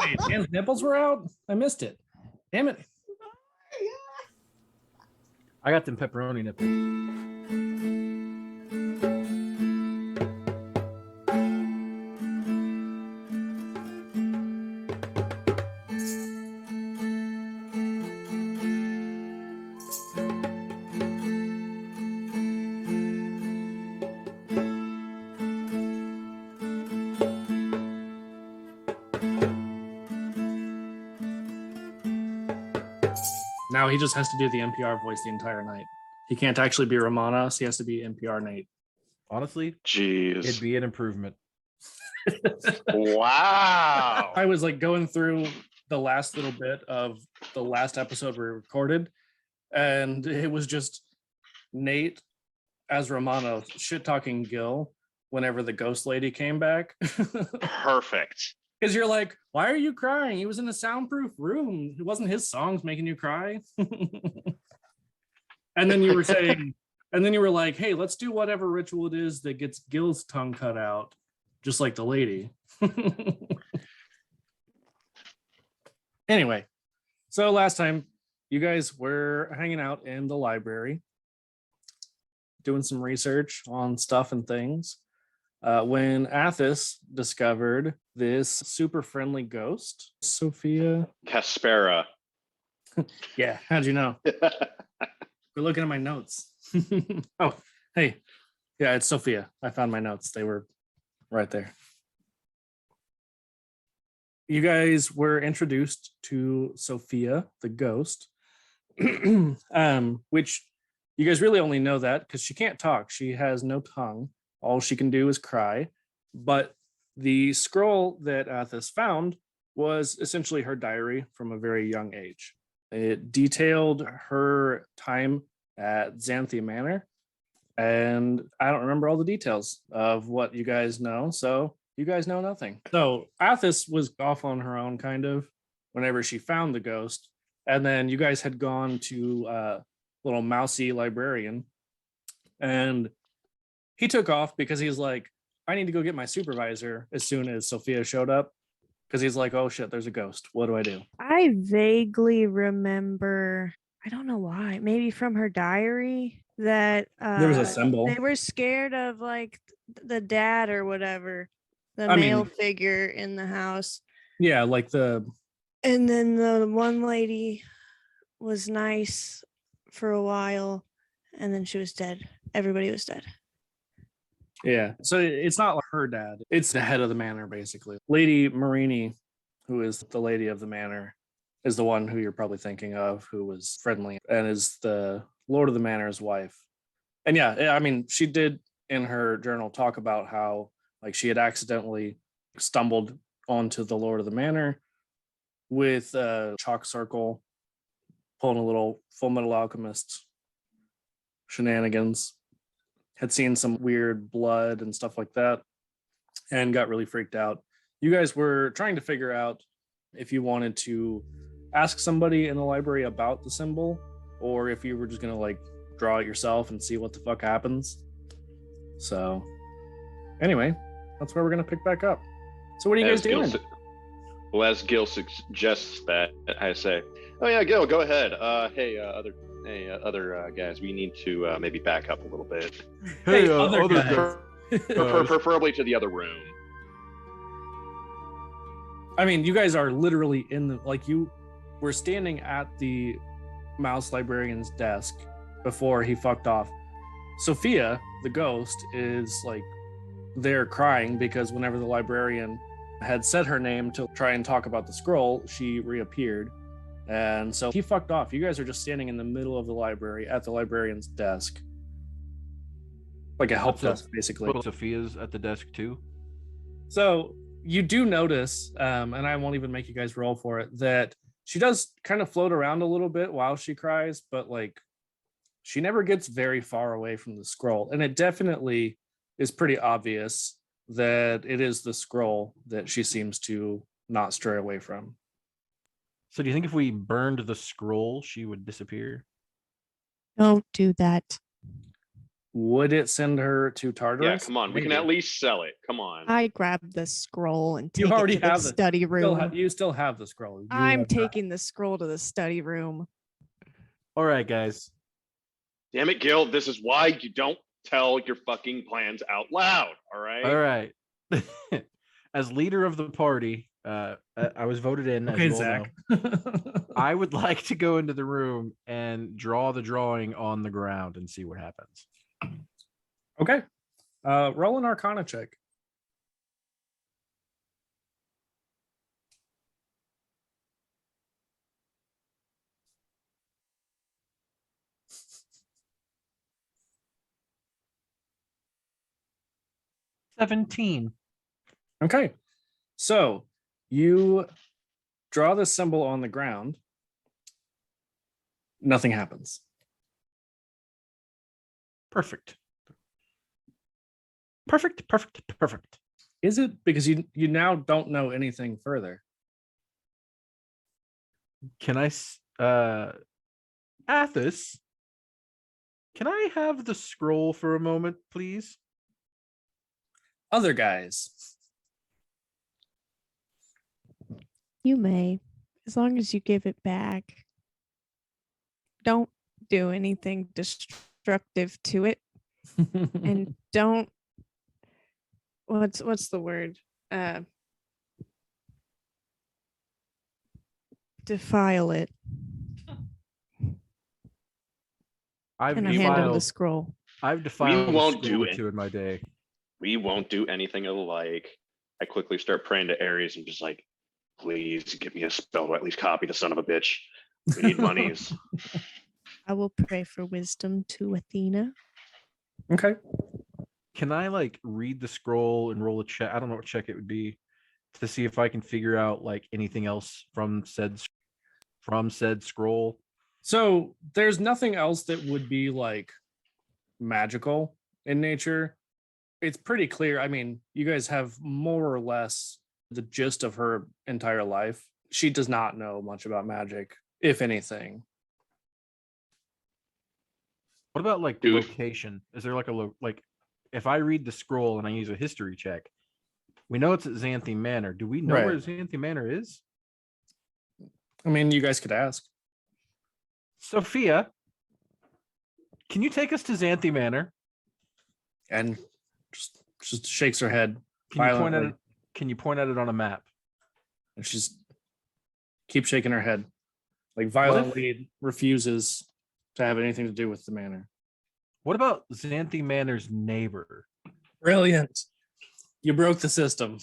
Wait, Dan's nipples were out? I missed it. Damn it. I got them pepperoni nipples. Now he just has to do the NPR voice the entire night. He can't actually be Romanos. He has to be NPR Nate. Honestly, Jeez. it'd be an improvement. Wow. I was like going through the last little bit of the last episode we recorded, and it was just Nate as Romano shit talking Gil whenever the ghost lady came back. Perfect. Because you're like, why are you crying? He was in a soundproof room. It wasn't his songs making you cry. And then you were saying, and then you were like, hey, let's do whatever ritual it is that gets Gil's tongue cut out, just like the lady. Anyway, so last time you guys were hanging out in the library, doing some research on stuff and things. When Athos discovered this super friendly ghost, Sophia. Caspera. Yeah, how'd you know? We're looking at my notes. Oh, hey. Yeah, it's Sophia. I found my notes. They were right there. You guys were introduced to Sophia the Ghost, which you guys really only know that because she can't talk. She has no tongue. All she can do is cry. But the scroll that Athos found was essentially her diary from a very young age. It detailed her time at Xanthi Manor. And I don't remember all the details of what you guys know. So you guys know nothing. So Athos was off on her own, kind of, whenever she found the ghost. And then you guys had gone to little mousy librarian. And he took off because he's like, I need to go get my supervisor as soon as Sophia showed up. Because he's like, oh shit, there's a ghost. What do I do? I vaguely remember, I don't know why, maybe from her diary that There was a symbol. They were scared of like the dad or whatever, the male figure in the house. Yeah, like the. And then the one lady was nice for a while, and then she was dead. Everybody was dead. Yeah, so it's not like her dad. It's the head of the manor, basically. Lady Marini, who is the lady of the manor, is the one who you're probably thinking of, who was friendly and is the Lord of the Manor's wife. And yeah, I mean, she did in her journal talk about how like she had accidentally stumbled onto the Lord of the Manor with a chalk circle, pulling a little Full Metal Alchemist shenanigans. Had seen some weird blood and stuff like that and got really freaked out. You guys were trying to figure out if you wanted to ask somebody in the library about the symbol or if you were just going to like draw it yourself and see what the fuck happens. So anyway, that's where we're going to pick back up. So what are you guys doing? Well, as Gil suggests that, I say, oh yeah, Gil, go ahead. Hey, other guys, we need to maybe back up a little bit. Hey, other guys. Preferably to the other room. I mean, you guys are literally in the, like, you were standing at the mouse librarian's desk before he fucked off. Sophia, the ghost, is like there crying because whenever the librarian had said her name to try and talk about the scroll, she reappeared. And so he fucked off. You guys are just standing in the middle of the library at the librarian's desk. Like a help desk, basically. Sophia's at the desk too. So you do notice, and I won't even make you guys roll for it, that she does kind of float around a little bit while she cries, but like she never gets very far away from the scroll. And it definitely is pretty obvious that it is the scroll that she seems to not stray away from. So do you think if we burned the scroll, she would disappear? Don't do that. would it send her to Tartarus? Yeah, come on. We can Maybe. at least sell it. Come on. I grabbed the scroll and take You already it to have the the- study room. You still have the scroll. You I'm have- taking the scroll to the study room. All right, guys. Damn it, Gil. This is why you don't tell your fucking plans out loud. All right. All right. As leader of the party, I was voted in. Okay, as you all Zach. know. I would like to go into the room and draw the drawing on the ground and see what happens. Okay. Roll an Arcana check. $17. Okay. So you draw the symbol on the ground. Nothing happens. Perfect. Perfect. Perfect. Perfect. Is it because you now don't know anything further? Can I, Athos? Can I have the scroll for a moment, please? Other guys. You may, as long as you give it back. Don't do anything destructive to it, and don't. What's the word? Defile it. I've And I hand him defiled. the scroll. I've defiled. won't a do scroll or it. two in my day. We won't do anything of the like. I quickly start praying to Ares and just like, please give me a spell to at least copy the son of a bitch. We need monies. I will pray for wisdom to Athena. Okay. Can I like read the scroll and roll a check? I don't know what check it would be to see if I can figure out like anything else from said scroll. So there's nothing else that would be like magical in nature. It's pretty clear. I mean, you guys have more or less the gist of her entire life. She does not know much about magic, if anything. What about like Dude. location? Is there like like if I read the scroll and I use a history check, we know it's at Xanthi Manor. Do we know Right. where Xanthi Manor is? I mean, you guys could ask. Sophia, can you take us to Xanthi Manor? And just shakes her head. Can you point at Violently. it? Can you point at it on a map? And she's keeps shaking her head. Like violently refuses to have anything to do with the manor. What about Xanthi Manor's neighbor? Brilliant. You broke the system.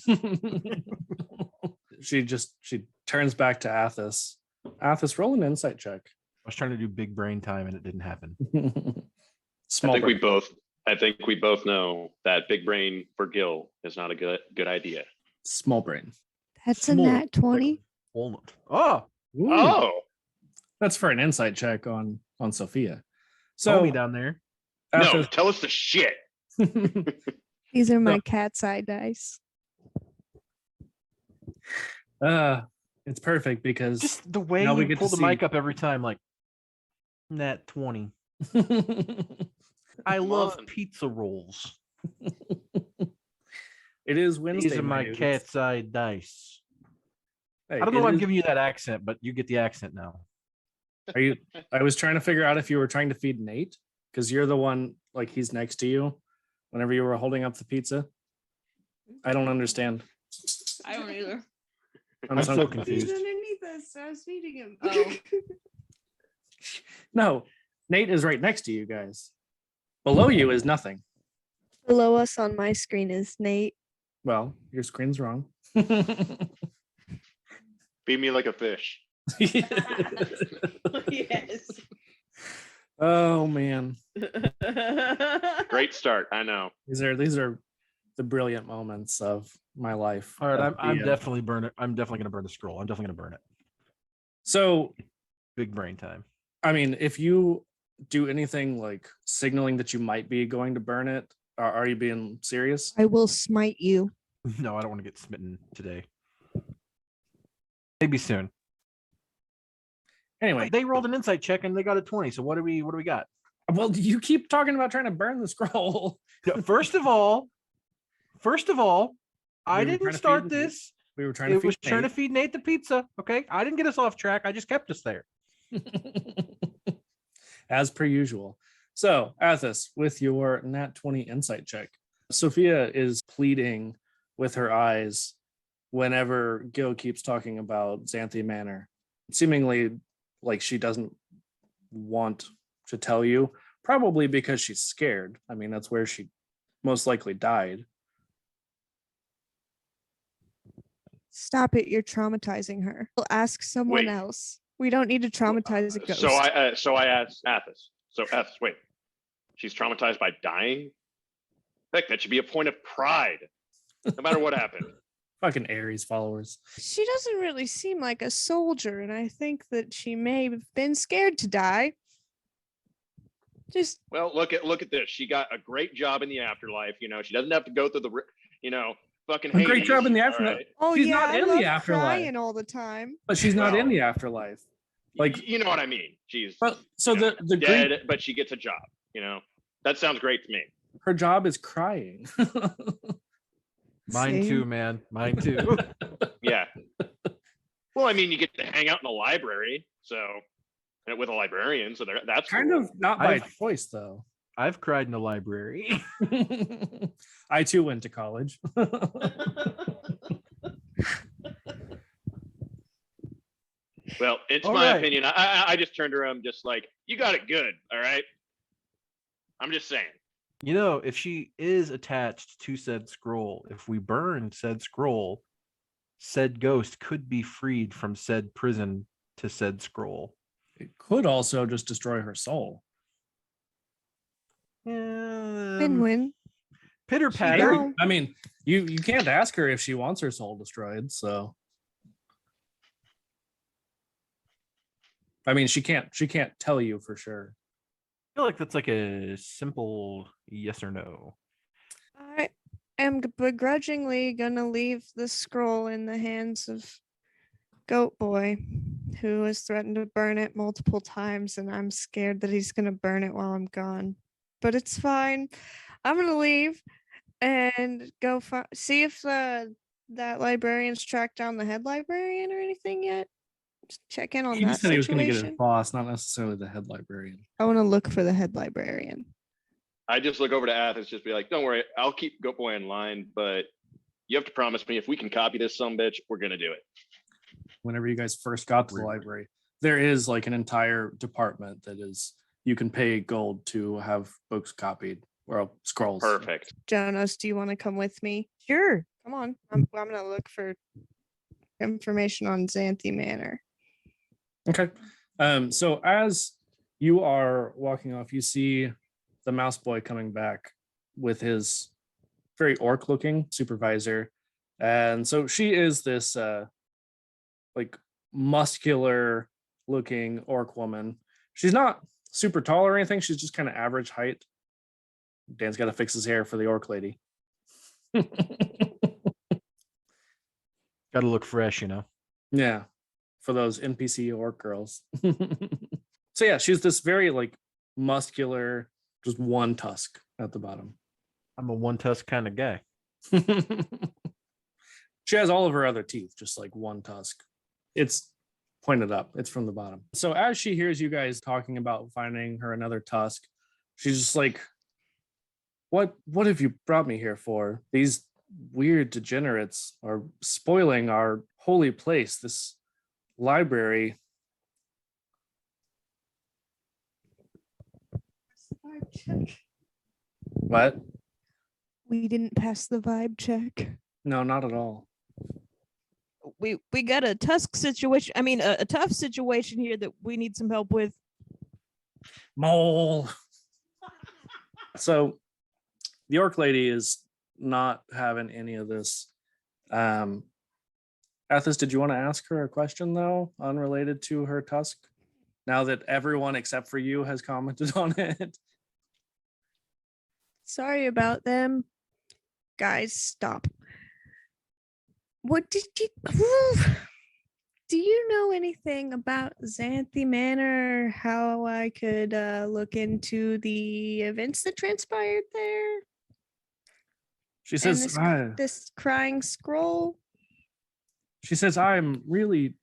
she turns back to Athos. Athos, roll an insight check. I was trying to do big brain time and it didn't happen. Small brain. I think we both know that big brain for Gil is not a good idea. Small brain. That's a Small nat 20. Walnut. Oh, Ooh, Oh, that's for an insight check on Sophia. so So me down there. no, Athos, tell us the shit. These are my No. cat's eye dice. it's perfect because Just the way Now we you get pull to the mic see- up every time, like nat 20. it I Come love on. pizza rolls. is Wednesday. These are my dudes. cat's eye dice. Hey, I don't know it why I'm is- giving you that accent, but you get the accent now. Are you? I was trying to figure out if you were trying to feed Nate because you're the one like he's next to you. Whenever you were holding up the pizza, I don't understand. I don't either. I'm so He's confused. underneath us. I was feeding him. Oh, No, Nate is right next to you guys. Below you is nothing. Below us on my screen is Nate. Well, your screen's wrong. Feed me like a fish. yes. Oh man, Great start. I know. these are the brilliant moments of my life. All right, of I'm the, definitely burn it. I'm definitely gonna burn the scroll. I'm definitely gonna burn it. So Big brain time. I mean, if you do anything like signaling that you might be going to burn it, are you being serious? I will smite you. No, I don't want to get smitten today. Maybe soon. Anyway, They rolled an insight check and they got a 20. So what do we got? Well, you keep talking about trying to burn the scroll. No, First of all, I We were didn't trying to start feed this. We were trying to It was feed trying to feed Nate the pizza. Okay, I didn't get us off track. I just kept us there. as per usual. So, Athos, with your nat 20 insight check, Sophia is pleading with her eyes whenever Gil keeps talking about Xanthi Manor, seemingly like she doesn't want to tell you, probably because she's scared. I mean, that's where she most likely died. Stop it. You're traumatizing her. We'll ask someone Wait. else. We don't need to traumatize a ghost. So I asked Athos. So Athos, wait, she's traumatized by dying? Heck, that should be a point of pride, no matter what happened. Fucking Ares followers. She doesn't really seem like a soldier, and I think that she may have been scared to die. Just Well, look at this. She got a great job in the afterlife. You know, she doesn't have to go through the, fucking. A great Hades, job in the all afterlife. right? oh She's yeah, not I in the love afterlife. crying all the time. But she's not in Well, the afterlife. Like, you know what I mean. She's but so the dead, Greek, but she gets a job. You know, that sounds great to me. her job is crying. Mine Same. too, man. Mine too. Yeah. Well, I mean, you get to hang out in the library, so with a librarian, so that's Kind cool. of not by I've- choice though. I've cried in the library. I too went to college. Well, it's All my right. opinion. I just turned around, just like, you got it good. All right. I'm just saying. You know, if she is attached to said scroll, if we burn said scroll, said ghost could be freed from said prison to said scroll. It could also just destroy her soul. Win-win. Pitter Maybe- patter. No. I mean, you can't ask her if she wants her soul destroyed. So, I mean, she can't tell you for sure. I feel like that's like a simple yes or no. I am begrudgingly gonna leave the scroll in the hands of Goat Boy, who has threatened to burn it multiple times, and I'm scared that he's gonna burn it while I'm gone. But it's fine. I'm gonna leave and go see if that librarian's tracked down the head librarian or anything yet. Just check in on He that just said he was going to get his situation. boss, not necessarily the head librarian. I want to look for the head librarian. I just look over to Athens, just be like, don't worry, I'll keep Goat Boy in line, but you have to promise me if we can copy this sumbitch, we're going to do it. Whenever you guys first got to the Really? library, there is like an entire department that is, you can pay gold to have books copied or scrolls. Perfect. Jonas, do you want to come with me? Sure. Come on. I'm going to look for information on Xanthi Manor. Okay. So as you are walking off, you see the mouse boy coming back with his very orc looking supervisor. And so she is this like muscular looking orc woman. She's not super tall or anything. She's just kind of average height. Dan's got to fix his hair for the orc lady. Got to look fresh, you know. Yeah, for those NPC orc girls. So yeah, she's this very like muscular, just one tusk at the bottom. I'm a one tusk kind of guy. She has all of her other teeth, just like one tusk. It's pointed up. It's from the bottom. So as she hears you guys talking about finding her another tusk, she's just like, what have you brought me here for? These weird degenerates are spoiling our holy place, this library. Vibe check. What? We didn't pass the vibe check. No, not at all. We got a tusk situation. I mean, a tough situation here that we need some help with. Mole. So the orc lady is not having any of this. Athos, did you want to ask her a question though, unrelated to her tusk? Now that everyone except for you has commented on it. Sorry about them. Guys, stop. What did you do? You you know anything about Xanthi Manor? How I could look into the events that transpired there? She And says, this crying scroll? she says, I'm really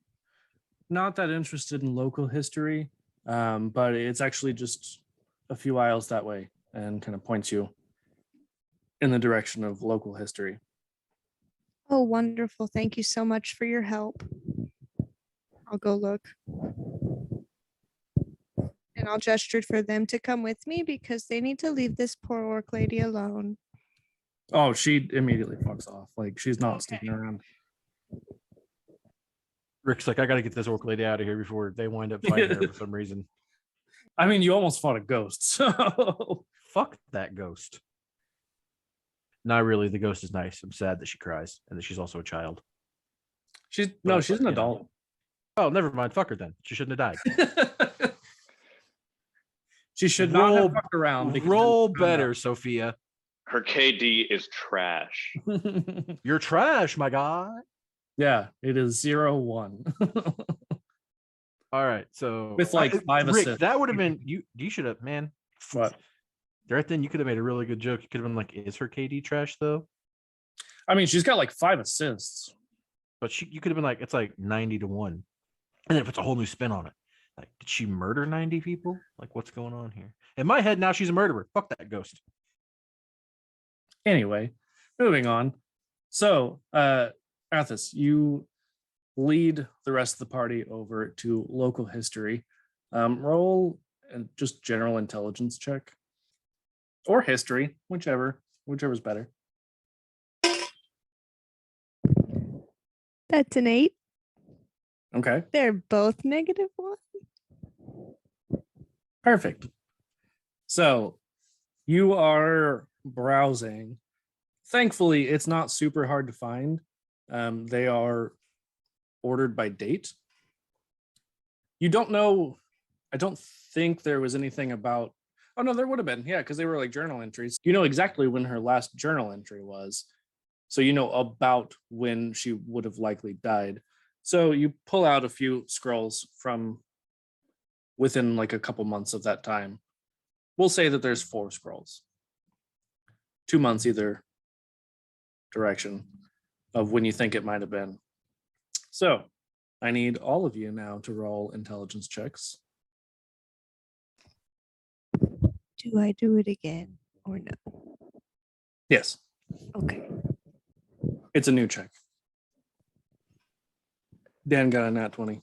not that interested in local history, but it's actually just a few aisles that way, and kind of points you in the direction of local history. Oh, wonderful. Thank you so much for your help. I'll go look. And I'll gesture for them to come with me because they need to leave this poor orc lady alone. Oh, she immediately fucks off. Like, she's not sticking around. Rick's like, I got to get this orc lady out of here before they wind up fighting her for some reason. I mean, you almost fought a ghost, so Fuck that ghost. Not really. The ghost is nice. I'm sad that she cries and that she's also a child. she's But, she's an you know. adult. Oh, never mind. Fuck her then. She shouldn't have died. She should not have fucked around. Roll better, Sophia. Her KD is trash. You're trash, my guy. Yeah, it is 0-1. All right, so With, like, 5 Rick, assists. that would have been you. You should have, man. What? Right then, you could have made a really good joke. You could have been like, "Is her KD trash though?" I mean, she's got like 5 assists. But you could have been like, "It's like 90-1," and then it puts a whole new spin on it. Like, did she murder 90 people? Like, what's going on here? In my head, now she's a murderer. Fuck that ghost. Anyway, moving on. So, Athos, you lead the rest of the party over to local history. Roll just general intelligence check. Or history, whichever's better. That's an 8. Okay, They're both -1. perfect. So you are browsing. Thankfully, it's not super hard to find. They are ordered by date. You don't know. I don't think there was anything about. Oh no, there would have been. Yeah, because they were like journal entries. You know exactly when her last journal entry was. So you know about when she would have likely died. So you pull out a few scrolls from within like a couple months of that time. We'll say that there's 4 scrolls. 2 months either direction of when you think it might have been. So I need all of you now to roll intelligence checks. Do I do it again or no? Yes, Okay. it's a new check. Dan got a nat 20.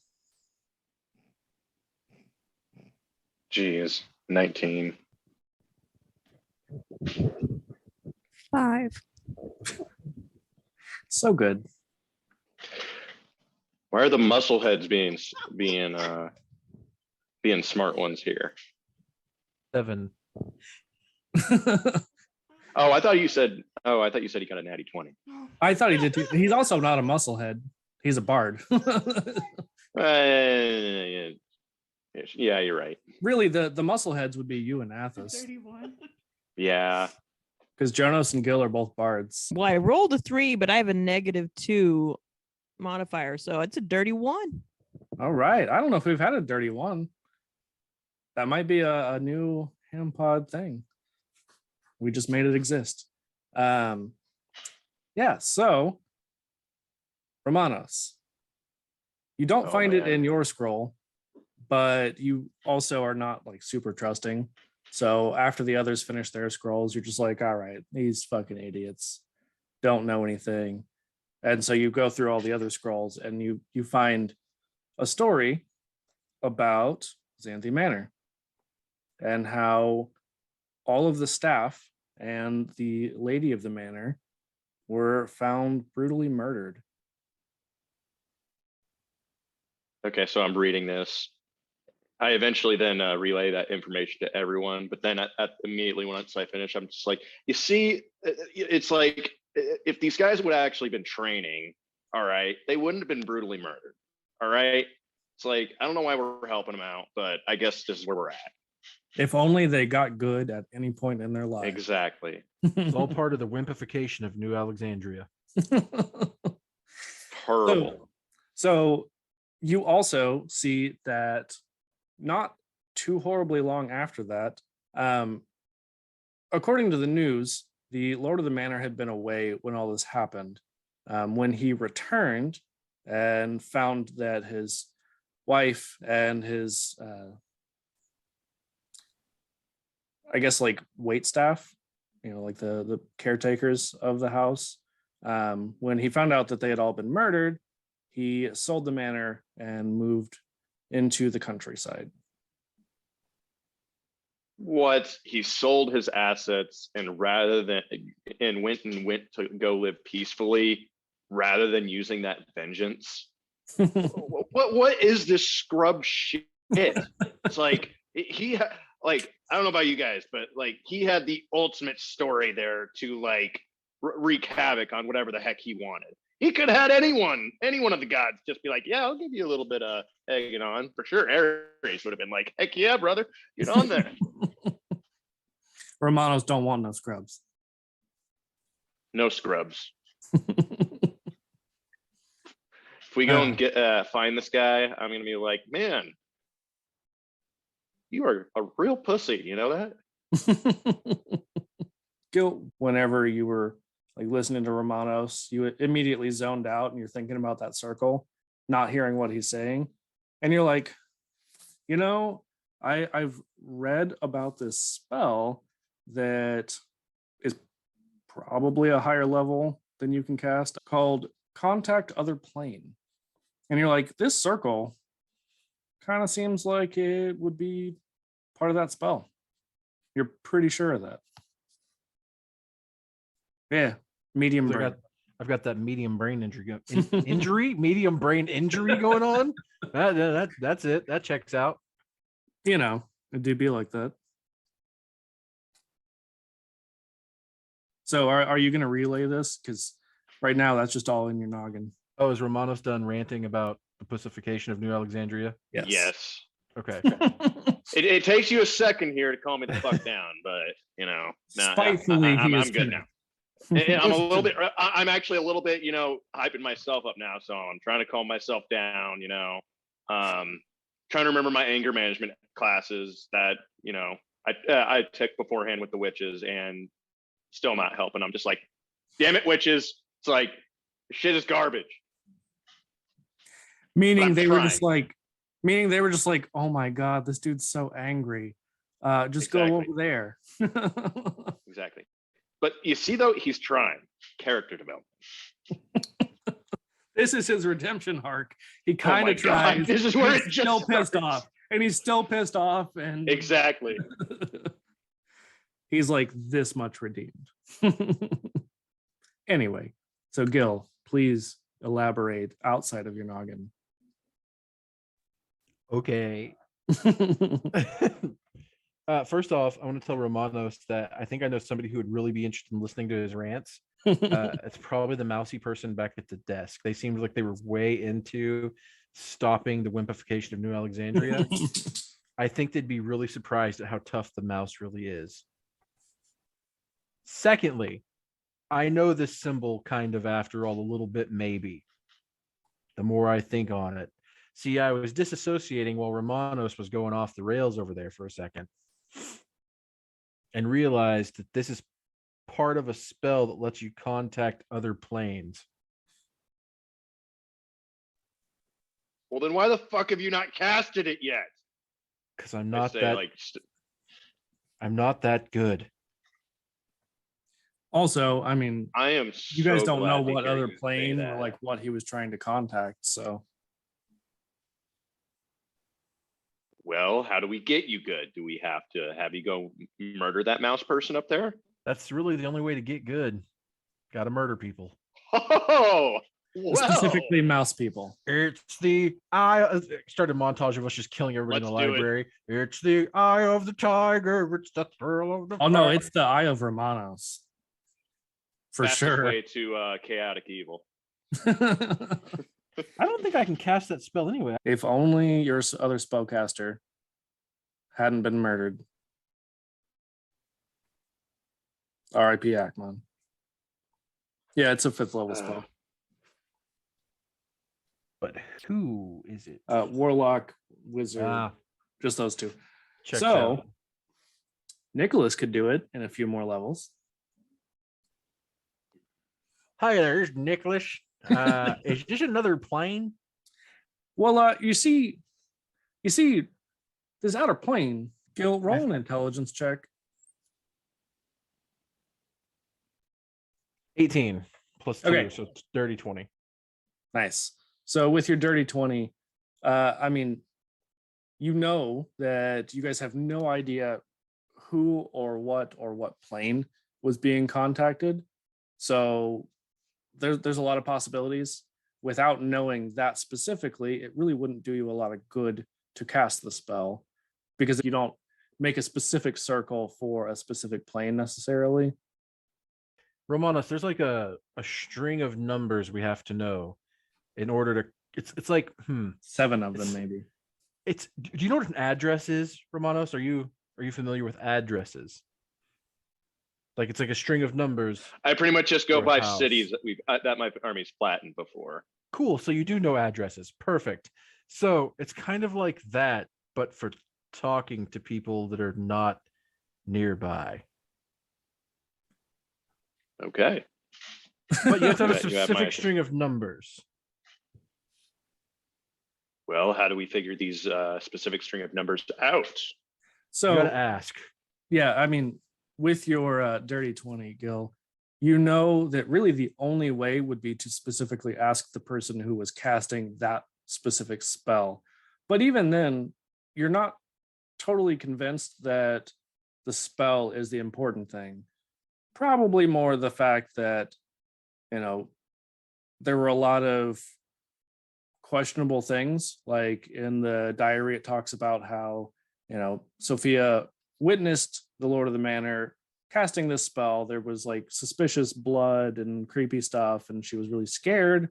Jeez, 19. 5. So good. Why are the muscle heads being smart ones here? 7. Oh, I thought you said he got a natty 20. I thought he did too. He's also not a musclehead. He's a bard. Yeah, you're right. Really, the muscleheads would be you and Athos. 31. Yeah. Because Jonas and Gil are both bards. Well, I rolled a 3, but I have a -2 modifier, so it's a dirty 1. All right. I don't know if we've had a dirty one. That might be a new ham pod thing. We just made it exist. Yeah, so Romanos, you don't find it man. in your scroll, but you also are not like super trusting. So after the others finish their scrolls, you're just like, all right, these fucking idiots don't know anything. And so you go through all the other scrolls and you find a story about Xanthi Manor and how all of the staff and the lady of the manor were found brutally murdered. Okay, so I'm reading this. I eventually then relay that information to everyone, but then immediately once I finish, I'm just like, you see, it's like if these guys would have actually been training, all right, they wouldn't have been brutally murdered. All right. It's like, I don't know why we're helping them out, but I guess this is where we're at. If only they got good at any point in their life. Exactly. It's all part of the wimpification of New Alexandria. Horrible. So You also see that not too horribly long after that, according to the news, the Lord of the Manor had been away when all this happened. When he returned and found that his wife and his, I guess, like wait staff, like the caretakers of the house, when he found out that they had all been murdered, he sold the manor and moved into the countryside. What? He sold his assets and went to go live peacefully rather than using that vengeance. What is this scrub shit? It's like like, I don't know about you guys, but like he had the ultimate story there to like wreak havoc on whatever the heck he wanted. He could have had any one of the gods just be like, yeah, I'll give you a little bit of egging on. For sure, Ares would have been like, heck yeah, brother, get on there. Romanos don't want no scrubs. No scrubs. If we go and find this guy, I'm gonna be like, man, you are a real pussy. You know that? Guilt. Whenever you were like listening to Romanos, you immediately zoned out and you're thinking about that circle, not hearing what he's saying, and you're like, I've read about this spell that is probably a higher level than you can cast, called Contact Other Plane. And you're like, this circle kind of seems like it would be part of that spell. You're pretty sure of that. Yeah, medium brain. I've got that medium brain injury, medium brain injury going on. That's it. That checks out. It do be like that. So are you going to relay this? Because right now that's just all in your noggin. Oh, is Romanos done ranting about the pussification of New Alexandria? Yes. Okay. It takes you a second here to calm me the fuck down, but spitefully, I'm good now. And I'm actually a little bit, hyping myself up now. So I'm trying to calm myself down, trying to remember my anger management classes that, I took beforehand with the witches, and still not helping. I'm just like, damn it, witches. It's like, shit is garbage. Meaning they were just like, oh my God, this dude's so angry. Just go over there. Exactly. But you see, though, he's trying character development. This is his redemption arc. He kind of tries. This is where he's still pissed off, and he's still pissed off, and exactly. He's like this much redeemed. Anyway, so Gil, please elaborate outside of your noggin. Okay. First off, I want to tell Romanos that I think I know somebody who would really be interested in listening to his rants. It's probably the mousy person back at the desk. They seemed like they were way into stopping the wimpification of New Alexandria. I think they'd be really surprised at how tough the mouse really is. Secondly, I know this symbol kind of, after all, a little bit, maybe. The more I think on it. See, I was disassociating while Romanos was going off the rails over there for a second, and realized that this is part of a spell that lets you contact other planes. Well, then why the fuck have you not casted it yet? Because I'm not that good. Also, I mean, I am. You guys don't know what other plane or like what he was trying to contact, so. Well, how do we get you good? Do we have to have you go murder that mouse person up there? That's really the only way to get good. Got to murder people. Oh, well. Specifically mouse people. It's the eye. Started a montage of us just killing everybody in the library. It's the eye of the tiger. It's the thrill of the. Oh no, it's the eye of Romanos. For Fastest sure. Way to chaotic evil. I don't think I can cast that spell anyway. If only your other spellcaster hadn't been murdered. R.I.P. Ackman. Yeah, it's a 5th level spell. But who is it? Warlock, wizard, Ah, just those two. checks So out. Nicholas could do it in a few more levels. Hi there, here's Nicholas. Is this another plane? Well, you see this outer plane. Gil, roll an intelligence check. 18 plus 2, Okay. so it's dirty 20. Nice. So with your dirty 20, I mean, you know that you guys have no idea who or what plane was being contacted. So there's a lot of possibilities. Without knowing that specifically, it really wouldn't do you a lot of good to cast the spell, because you don't make a specific circle for a specific plane necessarily. Romanos, there's like a string of numbers we have to know in order to. It's like 7 of them, It's- maybe. Do you know what an address is, Romanos? Are you familiar with addresses? Like it's like a string of numbers. I pretty much just go Or by house. cities that my army's flattened before. Cool. So you do know addresses. Perfect. So it's kind of like that, but for talking to people that are not nearby. Okay. But you have to have a You have my- specific string of numbers. Well, how do we figure these specific string of numbers out? So You gotta ask. yeah, I mean, with your dirty 20, Gil, you know that really the only way would be to specifically ask the person who was casting that specific spell. But even then, you're not totally convinced that the spell is the important thing. Probably more the fact that, there were a lot of questionable things. Like in the diary, it talks about how, Sophia witnessed the Lord of the Manor casting this spell. There was like suspicious blood and creepy stuff, and she was really scared.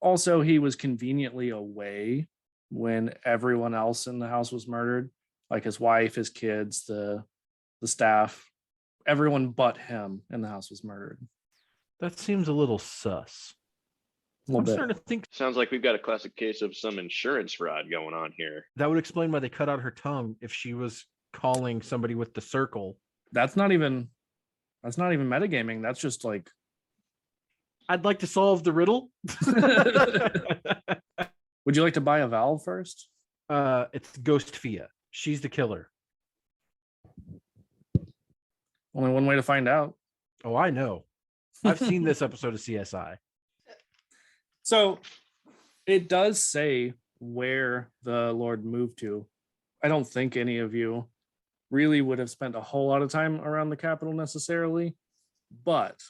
Also, he was conveniently away when everyone else in the house was murdered, like his wife, his kids, the staff, everyone but him in the house was murdered. That seems a little sus. A little I'm bit. starting to think Sounds like we've got a classic case of some insurance fraud going on here. that would explain why they cut out her tongue if she was calling somebody with the circle. That's not even metagaming. That's just like I'd like to solve the riddle. would you like to buy a valve first? It's Ghost Fia. She's the killer. Only one way to find out. Oh, I know. I've seen this episode of CSI. So it does say where the Lord moved to. I don't think any of you really would have spent a whole lot of time around the capital necessarily, but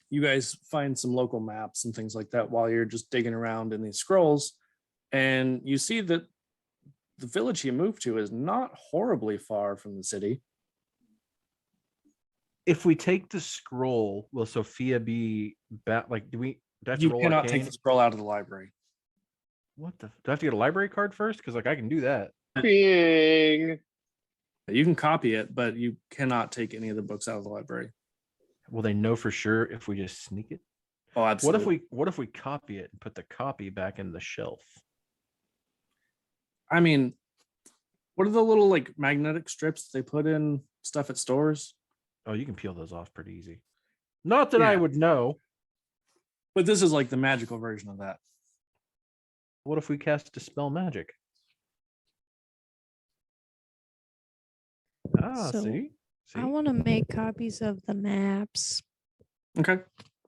you guys find some local maps and things like that while you're just digging around in these scrolls, and you see that the village he moved to is not horribly far from the city. If we take the scroll, will Sophia be back? Like, do we have to You roll cannot arcane? take the scroll out of the library. What the? Do I have to get a library card first? Because like I can do that. Bing. You can copy it, but you cannot take any of the books out of the library. Will they know for sure if we just sneak it? Oh, absolutely. What if we copy it and put the copy back in the shelf? I mean, what are the little like magnetic strips they put in stuff at stores? Oh, you can peel those off pretty easy. Not that I Yeah. would know. But this is like the magical version of that. What if we cast Dispel Magic? Ah, So, see? I want to make copies of the maps Okay.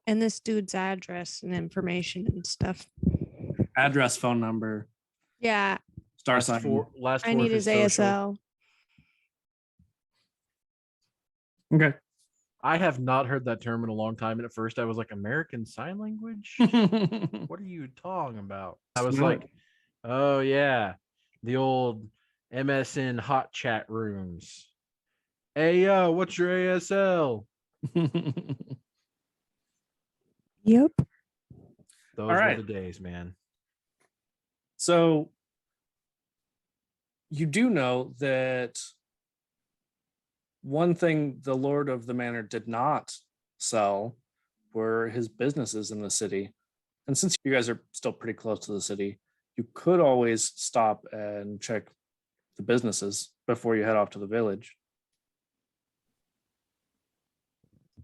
and this dude's address and information and stuff. Address, phone number, Yeah, star Last sign. four I of need his social. ASL. Okay. I have not heard that term in a long time. And at first I was like, American Sign Language? What are you talking about? I was No. like, oh yeah, the old MSN hot chat rooms. Hey yo, what's your ASL? Yep. Those All were right. the days, man. So you do know that one thing the Lord of the Manor did not sell were his businesses in the city. And since you guys are still pretty close to the city, you could always stop and check the businesses before you head off to the village.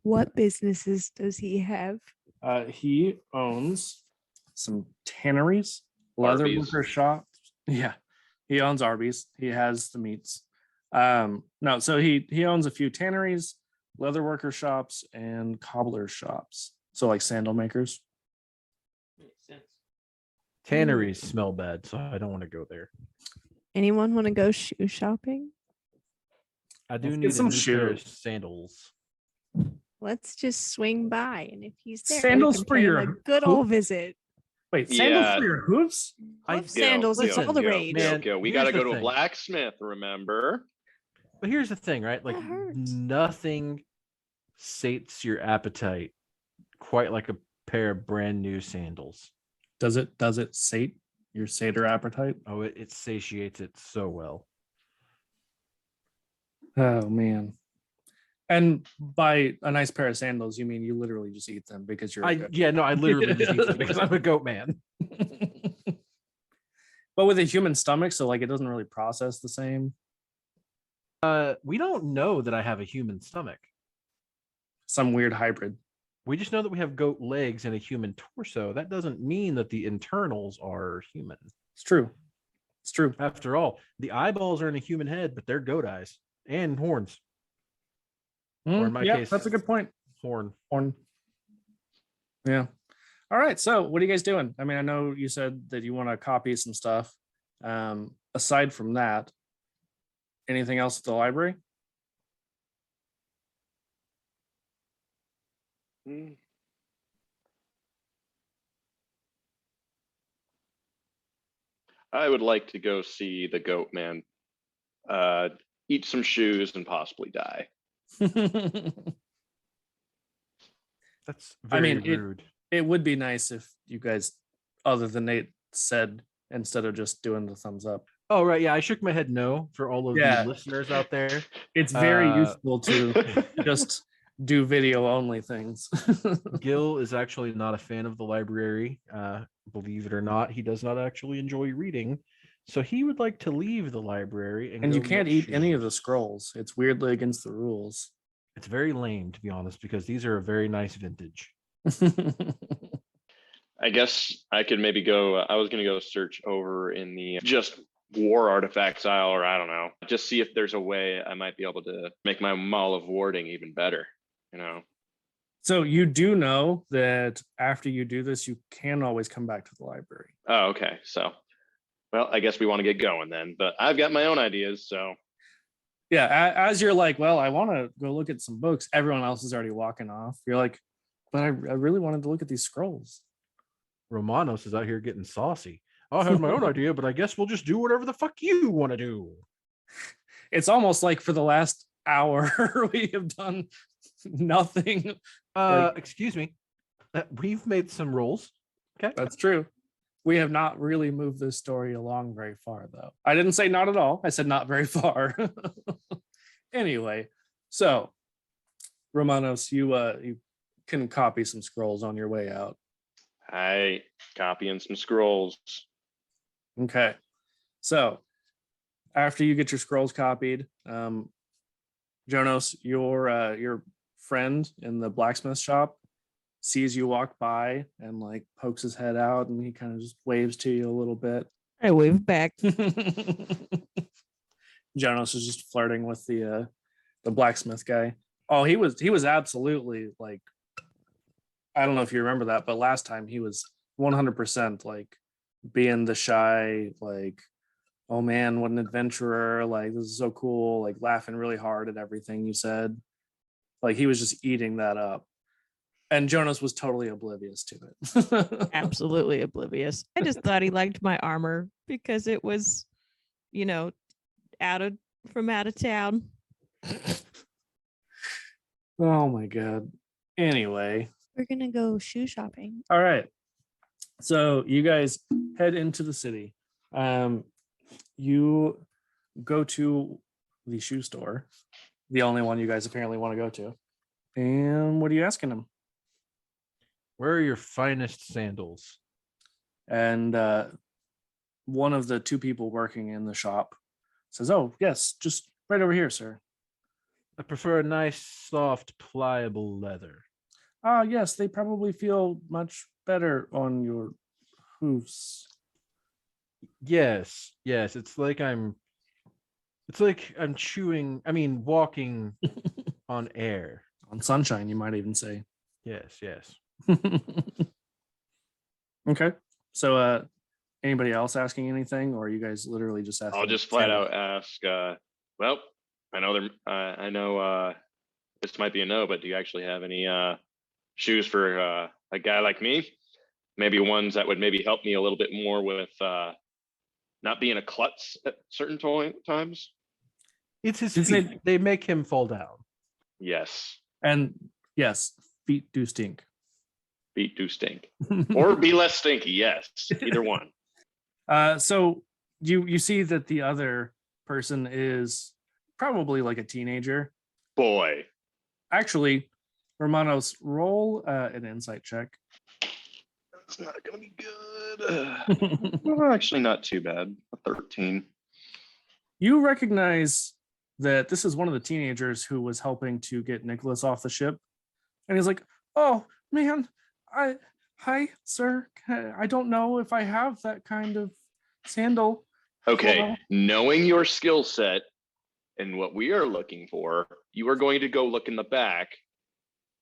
What businesses does he have? He owns some tanneries, leather Arby's. worker shops. Yeah, he owns Arby's. He has the meats. No, so he owns a few tanneries, leather worker shops, and cobbler shops. So like sandal makers. Tanneries smell bad, so I don't want to go there. Anyone want to go shoe shopping? I do Let's get need some some pair of shoes. sandals. Let's just swing by, and if he's there, Sandals we can for pay him your a good hoof? old visit. Wait, sandals Yeah. for your hooves? Hoof sandals is all the rage. man. We Here's got to the go to a thing. blacksmith, remember? But here's the thing, right? Like That hurts. nothing sates your appetite quite like a pair of brand new sandals. Does it sate your satyr appetite? Oh, it satiates it so well. Oh man. And by a nice pair of sandals, you mean you literally just eat them because you're a goat. I literally just eat them because I'm a goat man. But with a human stomach, so like it doesn't really process the same. We don't know that I have a human stomach. Some weird hybrid. We just know that we have goat legs and a human torso. That doesn't mean that the internals are human. It's true. It's true. After all, the eyeballs are in a human head, but they're goat eyes and horns. Or in my yeah, case, that's a good point. Horn. Yeah. All right. So what are you guys doing? I mean, I know you said that you want to copy some stuff. Aside from that, anything else at the library? I would like to go see the goat man, eat some shoes, and possibly die. That's very mean, rude. It would be nice if you guys, other than Nate, said instead of just doing the thumbs up. Oh, right. Yeah, I shook my head no for all of Yeah. the listeners out there. It's very useful to just do video only things. Gil is actually not a fan of the library. Believe it or not, he does not actually enjoy reading. So he would like to leave the library. And you go can't get eat any of the shoes. scrolls. It's weirdly against the rules. It's very lame, to be honest, because these are a very nice vintage. I guess I could maybe go. I was going to go search over in the just war artifacts aisle, or I don't know, just see if there's a way I might be able to make my Mall of Warding even better. You know. So you do know that after you do this, you can always come back to the library. Oh, okay. So, well, I guess we want to get going then. But I've got my own ideas. So, Yeah, as you're like, well, I want to go look at some books. Everyone else is already walking off. You're like, but I really wanted to look at these scrolls. Romanos is out here getting saucy. I had my own idea, but I guess we'll just do whatever the fuck you want to do. It's almost like for the last hour we have done nothing. Excuse me. We've made some rolls. Okay. That's true. We have not really moved this story along very far, though. I didn't say not at all. I said not very far. Anyway, so Romanos, you can copy some scrolls on your way out. I copying some scrolls. Okay. So after you get your scrolls copied, Jonas, your friend in the blacksmith shop sees you walk by and like pokes his head out, and he kind of just waves to you a little bit. I wave back. Jonas is just flirting with the blacksmith guy. Oh, he was absolutely like, I don't know if you remember that, but last time he was 100% like being the shy, like, oh man, what an adventurer, like this is so cool, like laughing really hard at everything you said. Like he was just eating that up. And Jonas was totally oblivious to it. Absolutely oblivious. I just thought he liked my armor because it was, out of town. Oh my God. Anyway. We're gonna go shoe shopping. All right. So you guys head into the city. You go to the shoe store, the only one you guys apparently want to go to. And what are you asking him? Where are your finest sandals? And one of the two people working in the shop says, "Oh, yes, just right over here, sir." I prefer a nice, soft, pliable leather. Ah, yes, they probably feel much better on your hooves. Yes, yes. It's like I'm chewing, walking on air. On sunshine, you might even say. Yes, yes. Okay. So anybody else asking anything, or are you guys literally just asking? I'll just flat out ask. Well, I know this might be a no, but do you actually have any shoes for a guy like me? Maybe ones that would maybe help me a little bit more with not being a klutz at certain times. It's his Is feet. it- They make him fall down. Yes, And yes, feet do stink. feet do stink, or be less stinky. Yes, either one. So you see that the other person is probably like a teenager. Boy, Actually, Romanos, roll an insight check. that's not gonna be good. Well, actually, not too bad. A 13. You recognize that this is one of the teenagers who was helping to get Nicholas off the ship. And he's like, "Oh, man, hi, sir. I don't know if I have that kind of sandal." Okay, Well- knowing your skill set and what we are looking for, you are going to go look in the back.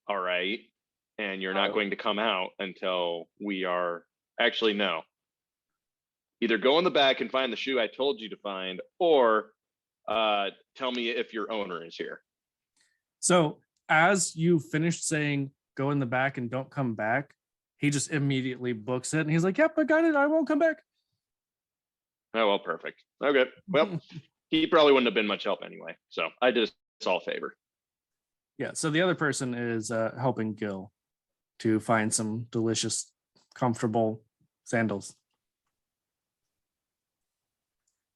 All right. And you're not going to come out until we are actually, no. Either go in the back and find the shoe I told you to find, or tell me if your owner is here. So as you finished saying, "Go in the back and don't come back," he just immediately books it. And he's like, "Yep, I got it. I won't come back." Oh, well, perfect. Okay. Well, he probably wouldn't have been much help anyway. So I did us all a favor. Yeah. So the other person is helping Gil to find some delicious, comfortable sandals.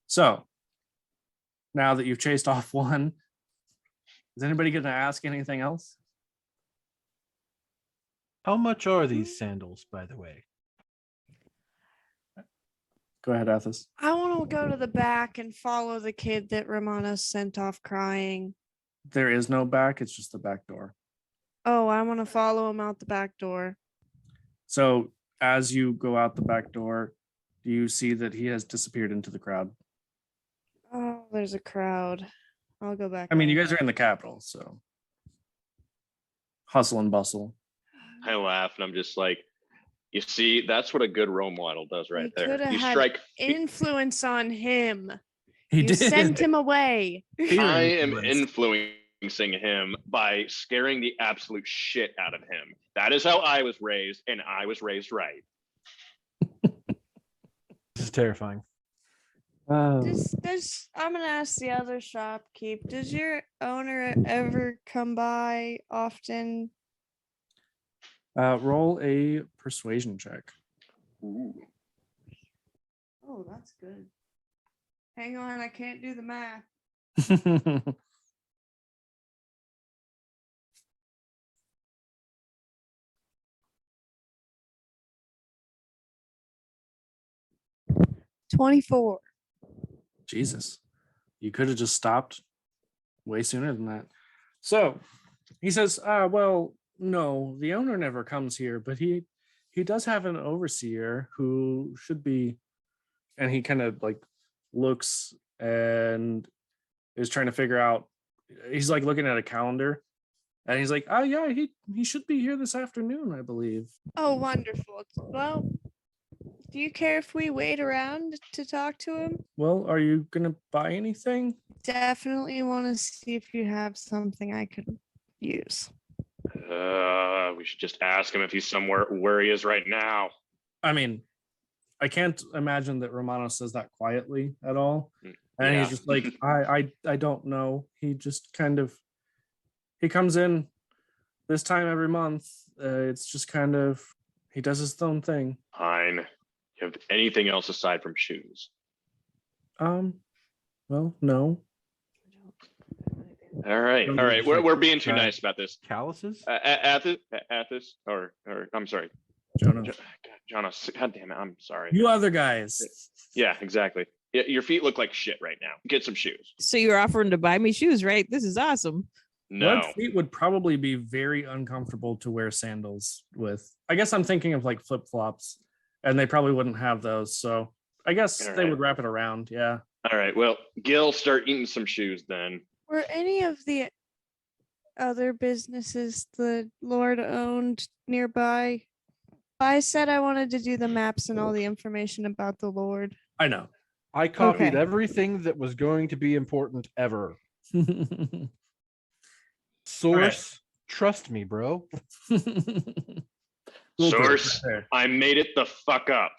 So now that you've chased off one, is anybody going to ask anything else? How much are these sandals, by the way? Go ahead, Athos. I want to go to the back and follow the kid that Romana sent off crying. There is no back. It's just the back door. Oh, I want to follow him out the back door. So as you go out the back door, do you see that he has disappeared into the crowd? Oh, there's a crowd. I'll go back. I mean, you out. guys are in the capital, so hustle and bustle. I laugh and I'm just like, you see, that's what a good role model does right You there. coulda You had strike. influence on him. He You did. sent him away. Fear I am influence. influencing him by scaring the absolute shit out of him. That is how I was raised, and I was raised right. This is terrifying. I'm gonna ask the other shopkeep. Does your owner ever come by often? Roll a persuasion check. Ooh. Oh, that's good. Hang on, I can't do the math. 24. Jesus, you could have just stopped way sooner than that. So he says, well, no, the owner never comes here, but he does have an overseer who should be, and he kind of like looks and is trying to figure out, he's like looking at a calendar and he's like, oh yeah, he should be here this afternoon, I believe. Oh, wonderful. Well, do you care if we wait around to talk to him? Well, are you gonna buy anything? Definitely want to see if you have something I could use. We should just ask him if he's somewhere where he is right now. I mean, I can't imagine that Romano says that quietly at all. And Yeah. he's just like, I don't know. He just kind of, he comes in this time every month. It's just kind of, he does his own thing. Fine. You have anything else aside from shoes? Well, no. All right. Those All are right. just We're, like we're being too giant nice about this. Calluses? Athos, or I'm sorry. Jonah. Jonas, God damn it. I'm sorry. You other guys. Yeah, exactly. Yeah, your feet look like shit right now. Get some shoes. So you're offering to buy me shoes, right? This is awesome. No. What feet would probably be very uncomfortable to wear sandals with? I guess I'm thinking of like flip flops, and they probably wouldn't have those. So I guess All they right. would wrap it around. Yeah. All right. Well, Gil, start eating some shoes then. Were any of the other businesses the Lord owned nearby? I said I wanted to do the maps and all the information about the Lord. I know. I copied Okay. everything that was going to be important ever. Source, trust me, bro. Source, I made it the fuck up.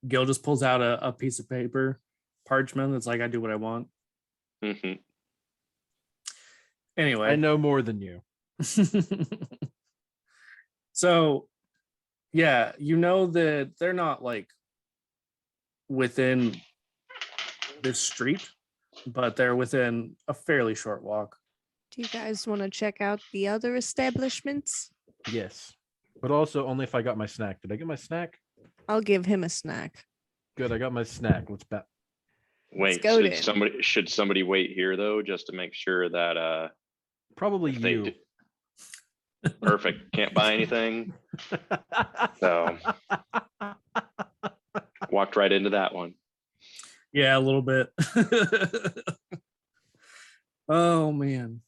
Gil just pulls out a piece of paper, parchment. That's like, I do what I want. Mhm. Anyway. I know more than you. So, yeah, you know that they're not like within this street, but they're within a fairly short walk. Do you guys want to check out the other establishments? Yes. But also only if I got my snack. Did I get my snack? I'll give him a snack. Good, I got my snack. Let's bet. Wait, go then. should somebody wait here though, just to make sure that Probably if they you. do- perfect. Can't buy anything. So walked right into that one. Yeah, a little bit. Oh man.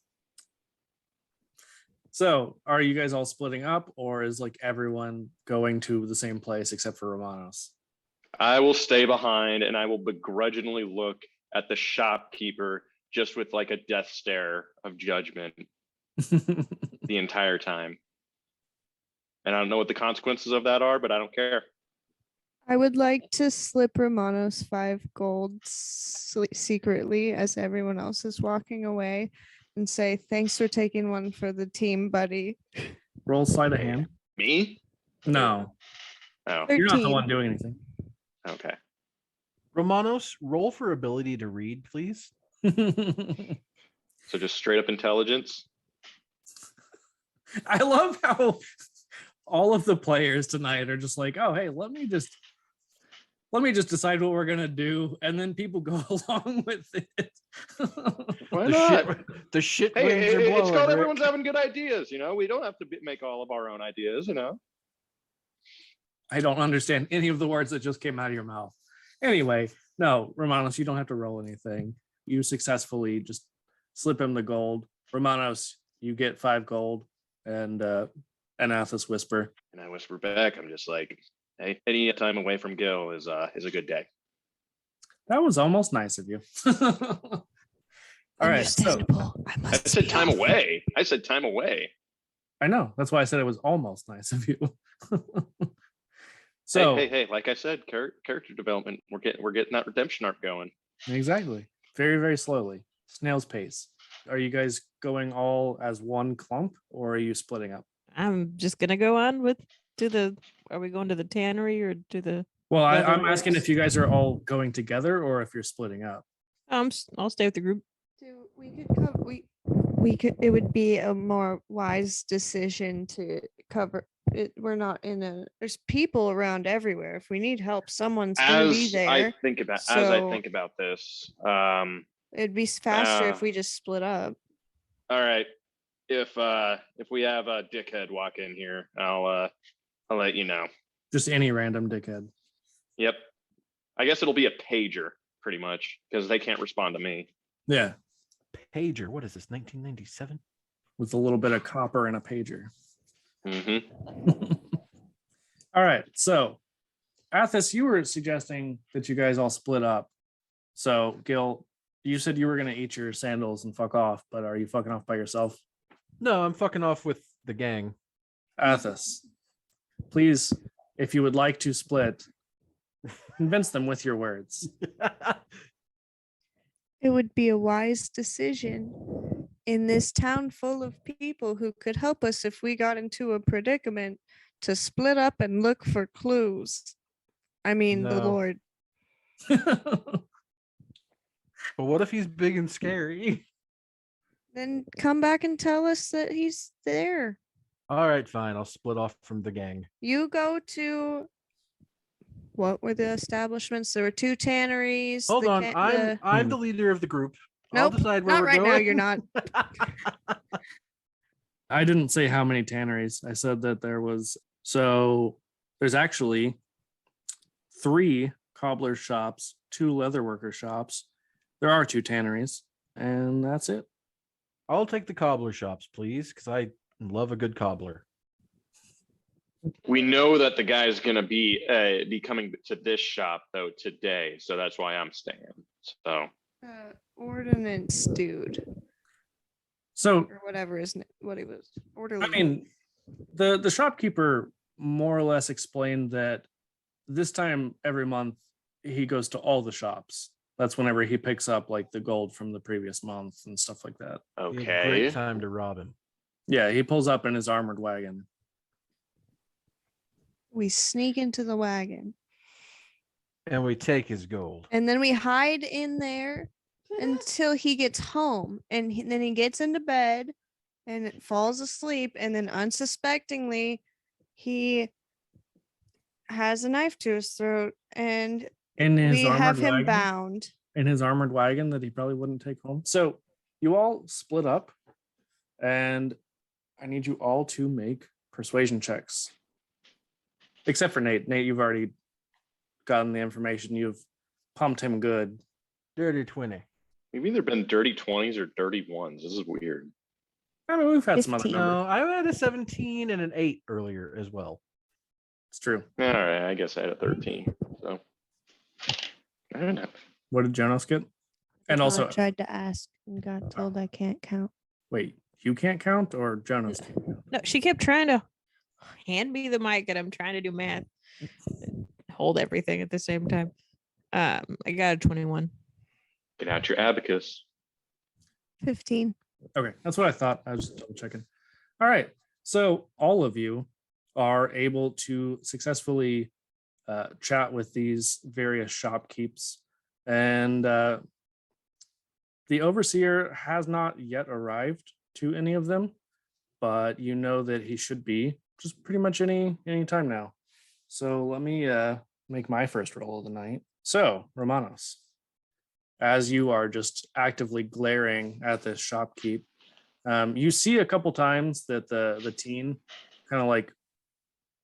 So, are you guys all splitting up, or is like everyone going to the same place except for Romanos? I will stay behind and I will begrudgingly look at the shopkeeper just with like a death stare of judgment the entire time. And I don't know what the consequences of that are, but I don't care. I would like to slip Romanos 5 gold secretly as everyone else is walking away and say, thanks for taking one for the team, buddy. Roll sleight of hand. Me? No, Oh, you're not the 13. one doing anything. okay. Romanos, roll for ability to read, please. So just straight up intelligence. I love how all of the players tonight are just like, oh, hey, let me just decide what we're gonna do, and then people go along with it. Why The not? the shit Hey, winds are blowing. it's called Rick. everyone's having good ideas. We don't have to make all of our own ideas. I don't understand any of the words that just came out of your mouth. Anyway, no, Romanos, you don't have to roll anything. You successfully just slip him the gold. Romanos, you get 5 gold, and Athos whisper. And I whisper back. I'm just like, hey, any time away from Gil is a good day. That was almost nice of you. All right, so Understandable. I I must said be time off. away. I said time away. I know that's why I said it was almost nice of you. So Hey, like I said, character development. We're getting that redemption arc going. exactly, very, very slowly, snail's pace. Are you guys going all as one clump, or are you splitting up? I'm just gonna go on with are we going to the tannery or to the Well, Leather I'm asking works. if you guys are all going together or if you're splitting up. I'll stay with the group. We could cover. We could. It would be a more wise decision to cover. We're not in a. There's people around everywhere. If we need help, someone's gonna be As I there. think about this, It'd be faster if we just split up. all right. If we have a dickhead walk in here, I'll let you know. Just any random dickhead. Yep. I guess it'll be a pager pretty much because they can't respond to me. Yeah, Pager, what is this? 1997? with a little bit of copper and a pager. Mm-hmm. All right, so Athos, you were suggesting that you guys all split up. So Gil, you said you were going to eat your sandals and fuck off, but are you fucking off by yourself? No, I'm fucking off with the gang. Athos, please, if you would like to split, convince them with your words. It would be a wise decision in this town full of people who could help us if we got into a predicament to split up and look for clues. I mean, the No. Lord. But what if he's big and scary? Then come back and tell us that he's there. All right, fine. I'll split off from the gang. You go to what were the establishments? There were 2 tanneries. Hold the on. ca- I'm the leader of the group. I'll Nope, decide where not we're right going. now. You're not. I didn't say how many tanneries. I said that there's actually 3 cobbler shops, 2 leatherworker shops. There are 2 tanneries, and that's it. I'll take the cobbler shops, please, because I love a good cobbler. We know that the guy's gonna be coming to this shop though today, so that's why I'm staying. So Ordnance dude So, or whatever what he was. Orderly. I mean, the shopkeeper more or less explained that this time every month he goes to all the shops. That's whenever he picks up like the gold from the previous month and stuff like that. Be a okay. great time to rob him. Yeah, he pulls up in his armored wagon. We sneak into the wagon And we take his gold. and then we hide in there until he gets home, and then he gets into bed and falls asleep, and then unsuspectingly he has a knife to his throat, and In his we armored have him wagon, bound. in his armored wagon that he probably wouldn't take home. So you all split up, and I need you all to make persuasion checks. Except for Nate. Nate, you've already gotten the information. You've pumped him good. Dirty 20. We've either been dirty 20s or dirty 1s. This is weird. I mean, we've had some other 15. numbers. No, I had a 17 and an 8 earlier as well. It's true. All right, I guess I had a 13. So fair enough. What did Jonas get? And I also, tried to ask and got told I can't count. wait, you can't count or Jonas can't count? No, she kept trying to hand me the mic, and I'm trying to do math, hold everything at the same time. I got a 21. Get out your abacus. 15. Okay, that's what I thought. I was just double checking. All right, so all of you are able to successfully chat with these various shopkeeps, and the overseer has not yet arrived to any of them, but you know that he should be just pretty much any time now. So let me make my first roll of the night. So Romanos, as you are just actively glaring at this shopkeep, you see a couple times that the teen kind of like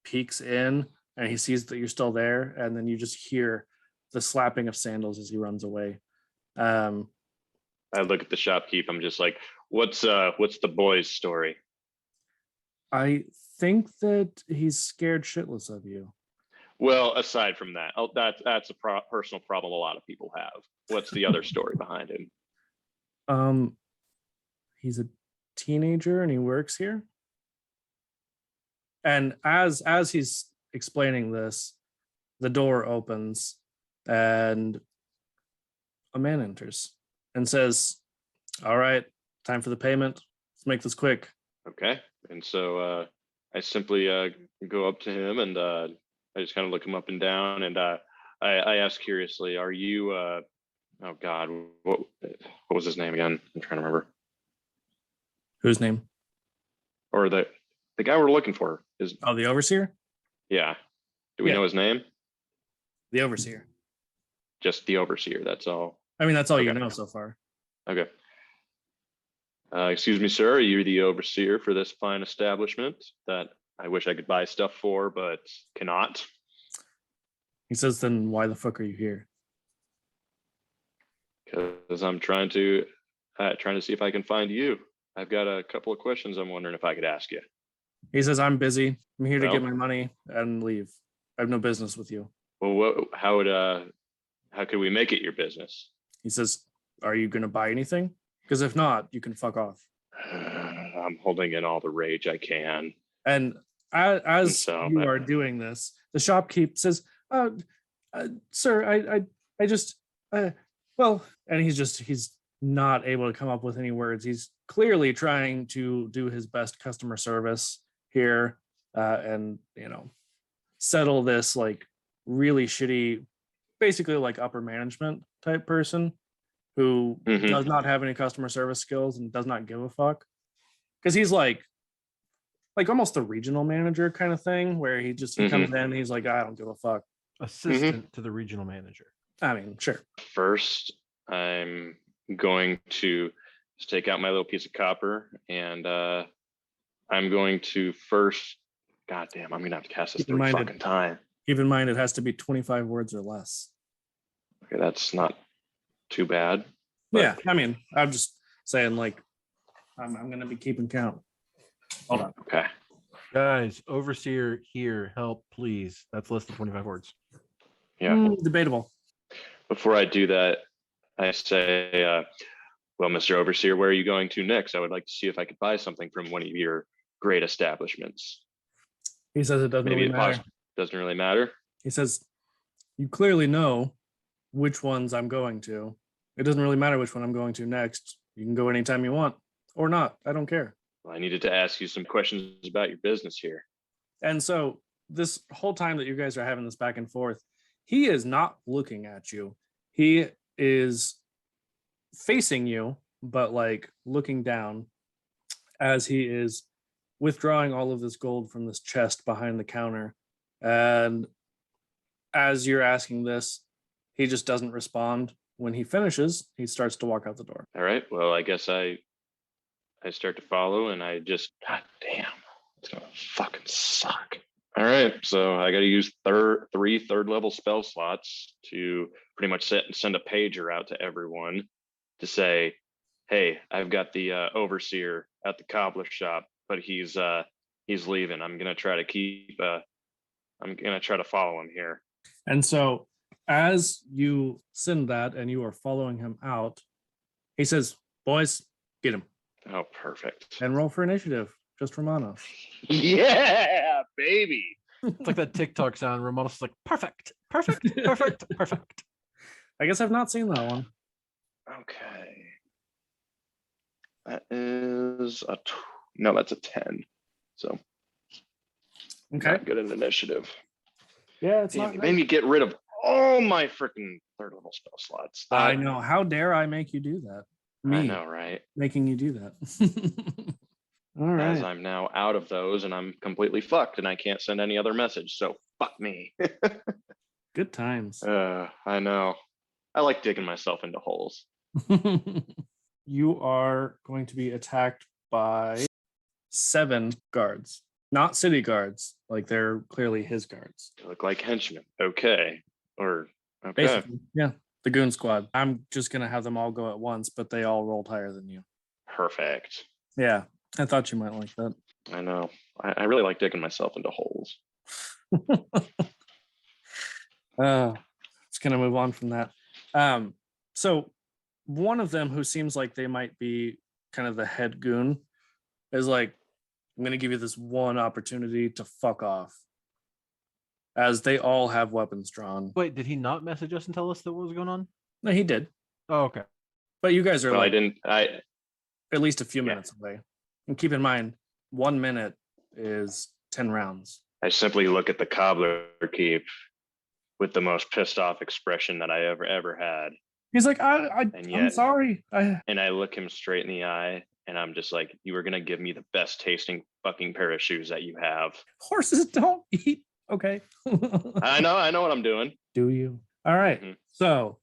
peeks in, and he sees that you're still there, and then you just hear the slapping of sandals as he runs away. I look at the shopkeep. I'm just like, what's the boy's story? I think that he's scared shitless of you. Well, aside from that, that's a personal problem a lot of people have. What's the other story behind him? He's a teenager and he works here. And as he's explaining this, the door opens and a man enters and says, "All right, time for the payment. Let's make this quick." Okay, and so I simply go up to him and I just kind of look him up and down, and I ask curiously, "Are you? Oh God, what was his name again? I'm trying to remember. Whose name? Or the guy we're looking for is? Oh, the overseer? Yeah. Do we Yeah. know his name? The overseer. Just the overseer. That's all. I mean, that's all you Okay. know so far. Okay. Excuse me, sir. Are you the overseer for this fine establishment that I wish I could buy stuff for, but cannot? He says, "Then why the fuck are you here?" Because I'm trying to see if I can find you. I've got a couple of questions I'm wondering if I could ask you. He says, "I'm busy. I'm here to get Well- my money and leave. I have no business with you." Well, how could we make it your business? He says, "Are you going to buy anything? Because if not, you can fuck off." I'm holding in all the rage I can. And as So, you are doing this, the shopkeep says, "Sir, I just, well," and he's not able to come up with any words. He's clearly trying to do his best customer service here, and settle this like really shitty, basically like upper management type person who Mhm. does not have any customer service skills and does not give a fuck. Because he's like almost the regional manager kind of thing, where he comes in and he's like, I don't give a fuck. Assistant to the regional manager. I mean, sure. First, I'm going to just take out my little piece of copper, and I'm going to first. God damn, I'm gonna have to cast this Keep in 3 mind fucking times. Keep in mind, it has to be 25 words or less. Okay, that's not too bad. But Yeah, I mean, I'm just saying, like, I'm gonna be keeping count. Hold on. okay. Guys, overseer here, help, please. That's less than 25 words. Yeah. Debatable. Before I do that, I say, well, Mr. Overseer, where are you going to next? I would like to see if I could buy something from one of your great establishments. He says it doesn't Maybe really it matter. doesn't really matter. He says, you clearly know which ones I'm going to. It doesn't really matter which one I'm going to next. You can go anytime you want or not. I don't care. Well, I needed to ask you some questions about your business here. And so this whole time that you guys are having this back and forth, he is not looking at you. He is facing you, but like looking down as he is withdrawing all of this gold from this chest behind the counter. And as you're asking this, he just doesn't respond. When he finishes, he starts to walk out the door. All right. Well, I guess I start to follow, and I just, God damn, it's gonna fucking suck. All right. So I got to use 3 third-level spell slots to pretty much send a pager out to everyone to say, hey, I've got the overseer at the cobbler shop, but he's leaving. I'm gonna try to follow him here. And so as you send that and you are following him out, he says, boys, get him. Oh, perfect. And roll for initiative. Just Romano. Yeah, baby. It's like that TikTok sound. Romano's like, perfect, perfect, perfect, perfect. I guess I've not seen that one. Okay. That is no, that's a 10. So Okay. not good in initiative. Yeah, it's Damn, not you great. made me get rid of all my freaking third level spell slots. I know. How dare I make you do that? I know, right? Making you do that. All As right. I'm now out of those, and I'm completely fucked, and I can't send any other message. So fuck me. Good times. I know. I like digging myself into holes. You are going to be attacked by 7 guards, not city guards. Like they're clearly his guards. They look like henchmen. Okay. Or okay. Basically, yeah. The goon squad. I'm just going to have them all go at once, but they all rolled higher than you. Perfect. Yeah. I thought you might like that. I know. I really like digging myself into holes. Just going to move on from that. So one of them who seems like they might be kind of the head goon is like, I'm going to give you this one opportunity to fuck off. As they all have weapons drawn. Wait, did he not message us and tell us that what was going on? No, he did. Oh, okay. But you guys are Well, like at least a few Yeah. minutes away. And keep in mind, 1 minute is 10 rounds. I simply look at the cobbler keep with the most pissed off expression that I ever had. He's like, And I'm yet- sorry. And I look him straight in the eye, and I'm just like, you were gonna give me the best tasting fucking pair of shoes that you have. Horses don't eat. Okay. I know what I'm doing. Do you? All right. Mhm. So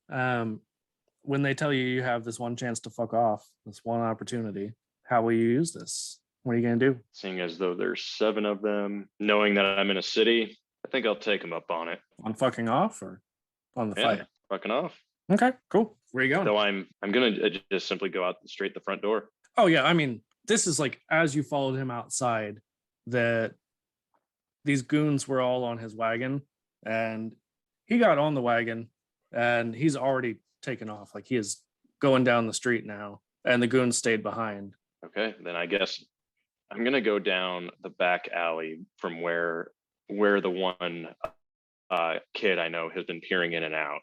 when they tell you you have this one chance to fuck off, this one opportunity, how will you use this? What are you going to do? Seeing as though there's 7 of them, knowing that I'm in a city, I think I'll take them up on it. On fucking off or on the Yeah, fight? fucking off. Okay, cool. Where are you going? So I'm gonna just simply go out straight the front door. Oh yeah, I mean, this is like as you followed him outside, that these goons were all on his wagon, and he got on the wagon, and he's already taken off. Like he is going down the street now, and the goons stayed behind. Okay, then I guess I'm gonna go down the back alley from where the one kid I know has been peering in and out.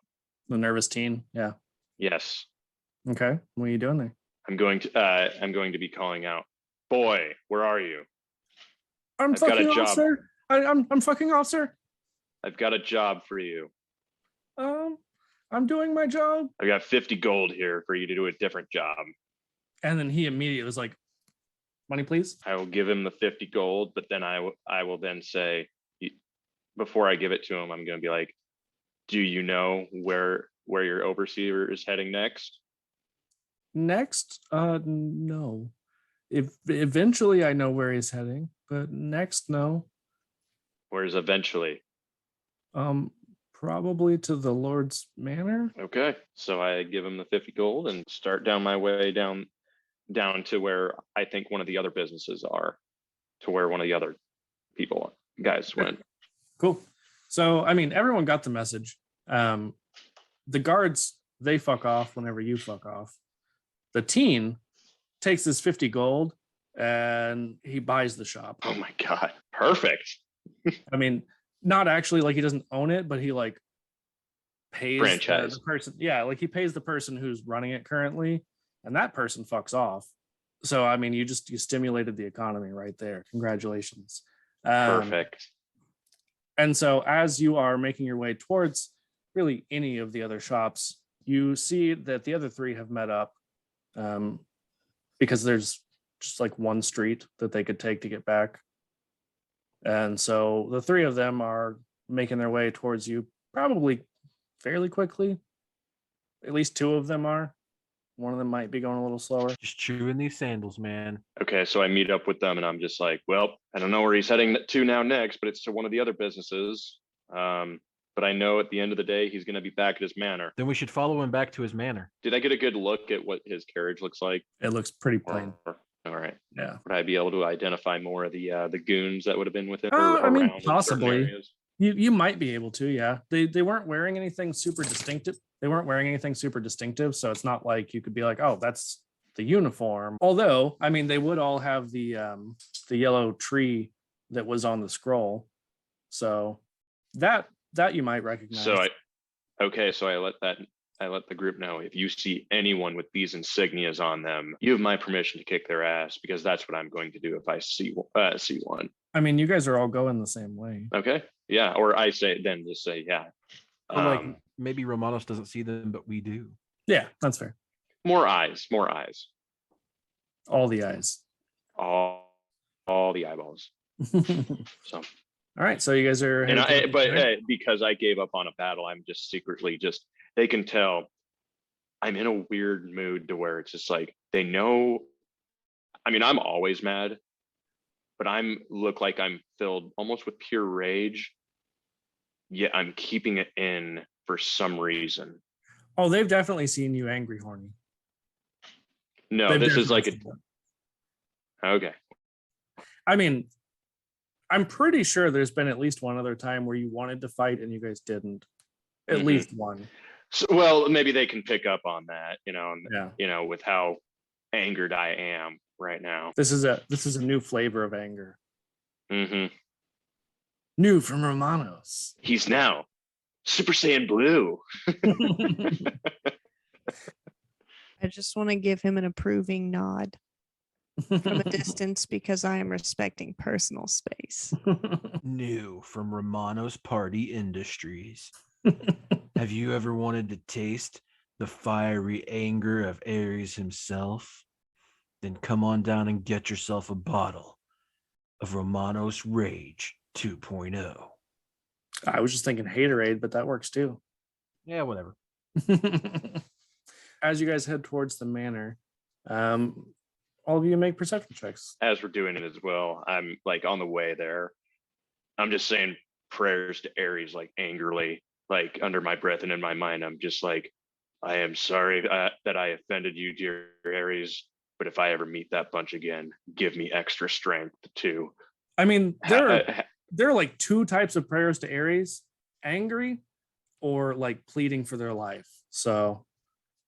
The nervous teen. Yeah. Yes, Okay. What are you doing there? I'm going to be calling out, boy, where are you? I'm I've got a fucking off, job. sir. I'm fucking off, sir. I've got a job for you. All I'm doing my job. I got 50 gold here for you to do a different job. And then he immediately was like, money, please. I will give him the 50 gold, but then I will then say, before I give it to him, I'm going to be like, do you know where your overseer is heading next? Next, no. If eventually I know where he's heading, but next, no. Where's eventually? Probably to the Lord's Manor. Okay, so I give him the 50 gold and start down my way down to where I think one of the other businesses are, to where one of the other guys went. Cool. So, I mean, everyone got the message. The guards, they fuck off whenever you fuck off. The teen takes his 50 gold and he buys the shop. Oh my God. Perfect. I mean, not actually like he doesn't own it, but he like pays franchise the person. Yeah, like he pays the person who's running it currently, and that person fucks off. So, I mean, you stimulated the economy right there. Congratulations. Perfect. And so as you are making your way towards really any of the other shops, you see that the other three have met up because there's just like one street that they could take to get back. And so the three of them are making their way towards you probably fairly quickly. At least two of them are. One of them might be going a little slower. Just chewing these sandals, man. Okay, so I meet up with them and I'm just like, well, I don't know where he's heading to now next, but it's to one of the other businesses. But I know at the end of the day, he's going to be back at his manor. Then we should follow him back to his manor. Did I get a good look at what his carriage looks like? It looks pretty plain. All right. Yeah. Would I be able to identify more of the goons that would have been with him? I mean, around in certain possibly. areas? You might be able to, yeah. They weren't wearing anything super distinctive. So it's not like you could be like, oh, that's the uniform. Although, I mean, they would all have the yellow tree that was on the scroll. So that you might recognize. So I let the group know, if you see anyone with these insignias on them, you have my permission to kick their ass, because that's what I'm going to do if I see one. I mean, you guys are all going the same way. Okay. Yeah. Or I say, yeah. Like maybe Romanos doesn't see them, but we do. Yeah, that's fair. More eyes. All the eyes. All the eyeballs. So. All right, so you guys are. Because I gave up on a battle, I'm just secretly they can tell I'm in a weird mood to where it's just like they know. I mean, I'm always mad, but look like I'm filled almost with pure rage. Yet I'm keeping it in for some reason. Oh, they've definitely seen you angry, horny. No, this is like okay. I mean, I'm pretty sure there's been at least one other time where you wanted to fight and you guys didn't. At least one. So, well, maybe they can pick up on that, Yeah. With how angered I am right now. This is a new flavor of anger. Mm-hmm. New from Romanos. He's now Super Saiyan Blue. I just want to give him an approving nod from a distance because I am respecting personal space. New from Romanos Party Industries. Have you ever wanted to taste the fiery anger of Ares himself? Then come on down and get yourself a bottle of Romanos Rage 2.0. I was just thinking haterade, but that works too. Yeah, whatever. As you guys head towards the manor, all of you make perception checks. As we're doing it as well, I'm like on the way there, I'm just saying prayers to Ares, like angrily, like under my breath, and in my mind, I'm just like, I am sorry that I offended you, dear Ares. But if I ever meet that bunch again, give me extra strength to. I mean, there are like two types of prayers to Ares: angry or like pleading for their life. So,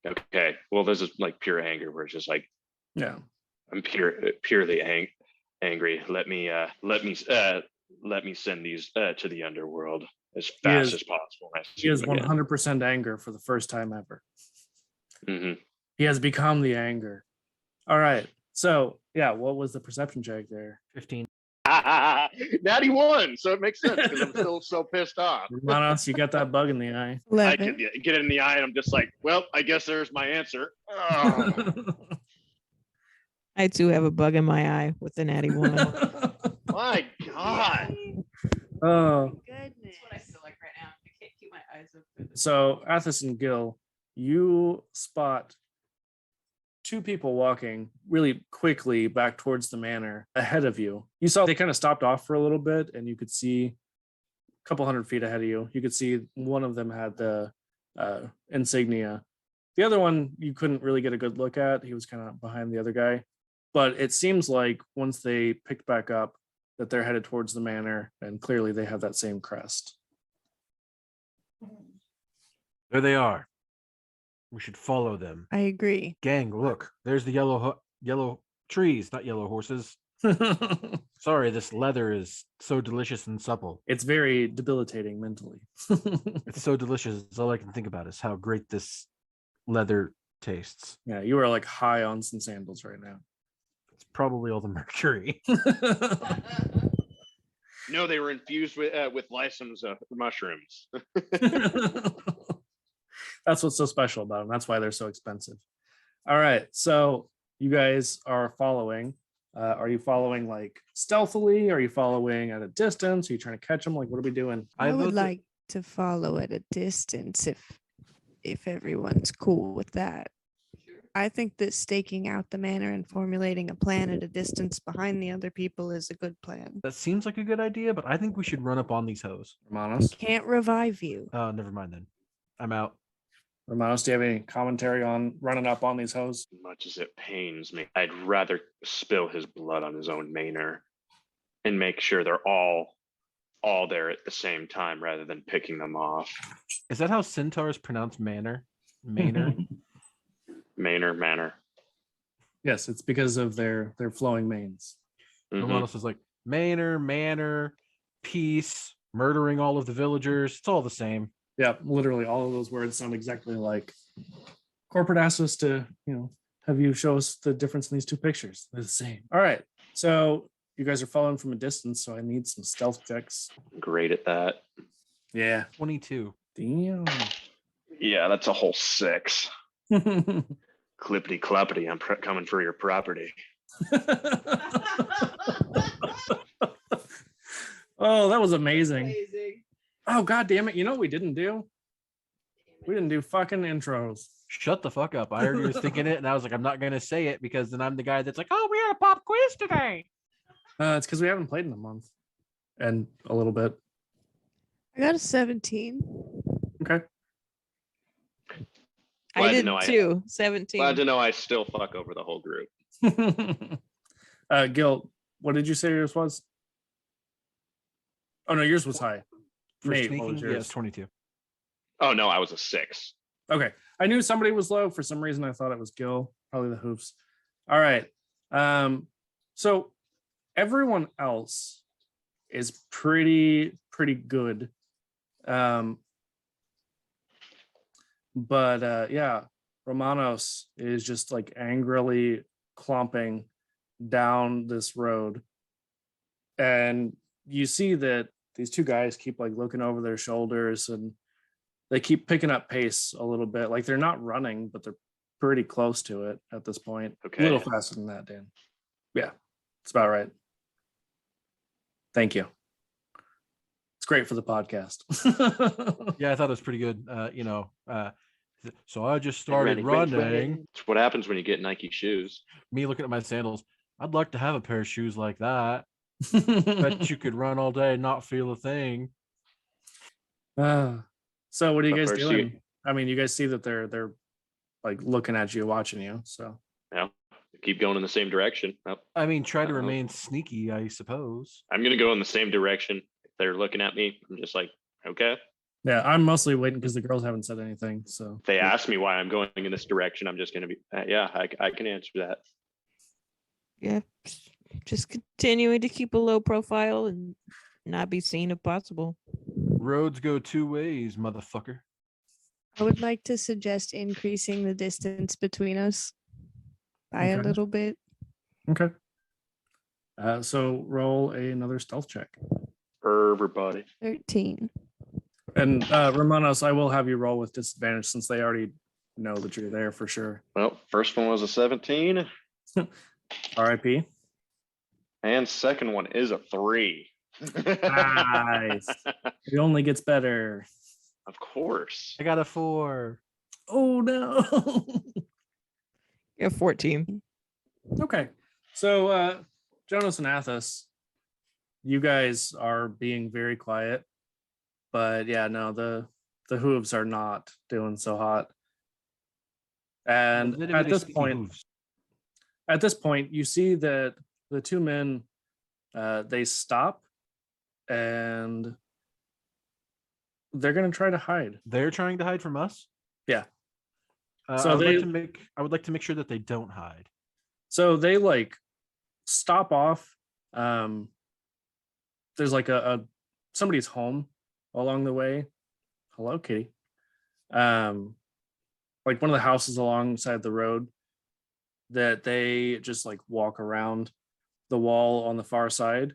okay, well, this is like pure anger, where it's just like, yeah, I'm purely angry. Let me send these to the underworld as fast as possible. He is 100% anger for the first time ever. Mm-hmm. He has become the anger. All right. So, yeah, what was the perception check there? 15. Natty won, so it makes sense because I'm still so pissed off. Romanos, you got that bug in the eye. I 11. could get it in the eye, and I'm just like, well, I guess there's my answer. Oh. I too have a bug in my eye with the natty one. My God. Oh, Goodness. That's what I feel like right now. I can't keep my eyes open. so Athos and Gil, you spot two people walking really quickly back towards the manor ahead of you. You saw they kind of stopped off for a little bit, and you could see a couple hundred feet ahead of you. You could see one of them had the insignia. The other one you couldn't really get a good look at. He was kind of behind the other guy. But it seems like once they picked back up, that they're headed towards the manor, and clearly they have that same crest. There they are. We should follow them. I agree. Gang, look. There's the yellow trees, not yellow horses. Sorry, this leather is so delicious and supple. It's very debilitating mentally. It's so delicious. It's all I can think about is how great this leather tastes. Yeah, you are like high on some sandals right now. It's probably all the mercury. No, they were infused with licensed mushrooms. That's what's so special about them. That's why they're so expensive. All right, so you guys are following. Are you following like stealthily? Are you following at a distance? Are you trying to catch them? Like, what are we doing? I vote would that- like to follow at a distance if everyone's cool with that. I think that staking out the manor and formulating a plan at a distance behind the other people is a good plan. That seems like a good idea, but I think we should run up on these hoes. Romanos? Can't revive you. Never mind then. I'm out. Romanos, do you have any commentary on running up on these hoes? As much as it pains me, I'd rather spill his blood on his own manor and make sure they're all there at the same time rather than picking them off. Is that how centaurs pronounce manor? Manor? Manor. Yes, it's because of their flowing manes. Mhm. Romanos was like, manor, peace, murdering all of the villagers. It's all the same. Yeah, literally all of those words sound exactly like. Corporate asked us to, have you show us the difference in these two pictures. They're the same. All right. So you guys are following from a distance, so I need some stealth checks. Great at that. Yeah. 22. Damn. Yeah, that's a whole 6. Clippity cloppity, I'm coming for your property. Oh, that was amazing. Oh, god damn it. You know what we didn't do? We didn't do fucking intros. Shut the fuck up. I already was thinking it, and I was like, I'm not going to say it because then I'm the guy that's like, oh, we had a pop quiz today. It's because we haven't played in a month and a little bit. I got a 17. Okay. I Glad to did know 17. Glad to know I still fuck over the whole group. Gil, what did you say yours was? Oh, no, yours was high. For Nate, what was sneaking, yeah, yours? it's 22. Oh no, I was a 6. Okay. I knew somebody was low. For some reason, I thought it was Gil, probably the hoofs. All right. So everyone else is pretty good. But yeah, Romanos is just like angrily clomping down this road. And you see that these two guys keep like looking over their shoulders, and they keep picking up pace a little bit. Like they're not running, but they're pretty close to it at this point. Okay. A little faster than that, Dan. Yeah, it's about right. Thank you. It's great for the podcast. Yeah, I thought it was pretty good. So I just started running. It's what happens when you get Nike shoes. Me looking at my sandals. I'd like to have a pair of shoes like that. Bet you could run all day and not feel a thing. So what are you But guys first doing? I mean, you guys see that they're like looking at you, watching you. So Yeah, keep going in the same direction. Oh, I mean, try to Uh-oh. remain sneaky, I suppose. I'm gonna go in the same direction. If they're looking at me, I'm just like, okay. yeah, I'm mostly waiting because the girls haven't said anything. So If they ask me why I'm going in this direction, I'm just gonna be, yeah, I can answer that. Yeah, just continuing to keep a low profile and not be seen if possible. Roads go two ways, motherfucker. I would like to suggest increasing the distance between us by a Okay. little bit. okay. So roll another stealth check. Everybody. 13. And Romanos, I will have you roll with disadvantage since they already know that you're there for sure. Well, first one was a 17. RIP. And second one is a 3. Nice. It only gets better. Of course. I got a 4. Oh no. Yeah, 14. Okay. So Jonas and Athos, you guys are being very quiet. But yeah, no, the hooves are not doing so hot. And at this point, you see that the two men they stop and they're gonna try to hide. They're trying to hide from us. Yeah. So I would like to make sure that they don't hide. So they like stop off. There's like a somebody's home along the way. Hello, Kitty. Like one of the houses alongside the road that they just like walk around the wall on the far side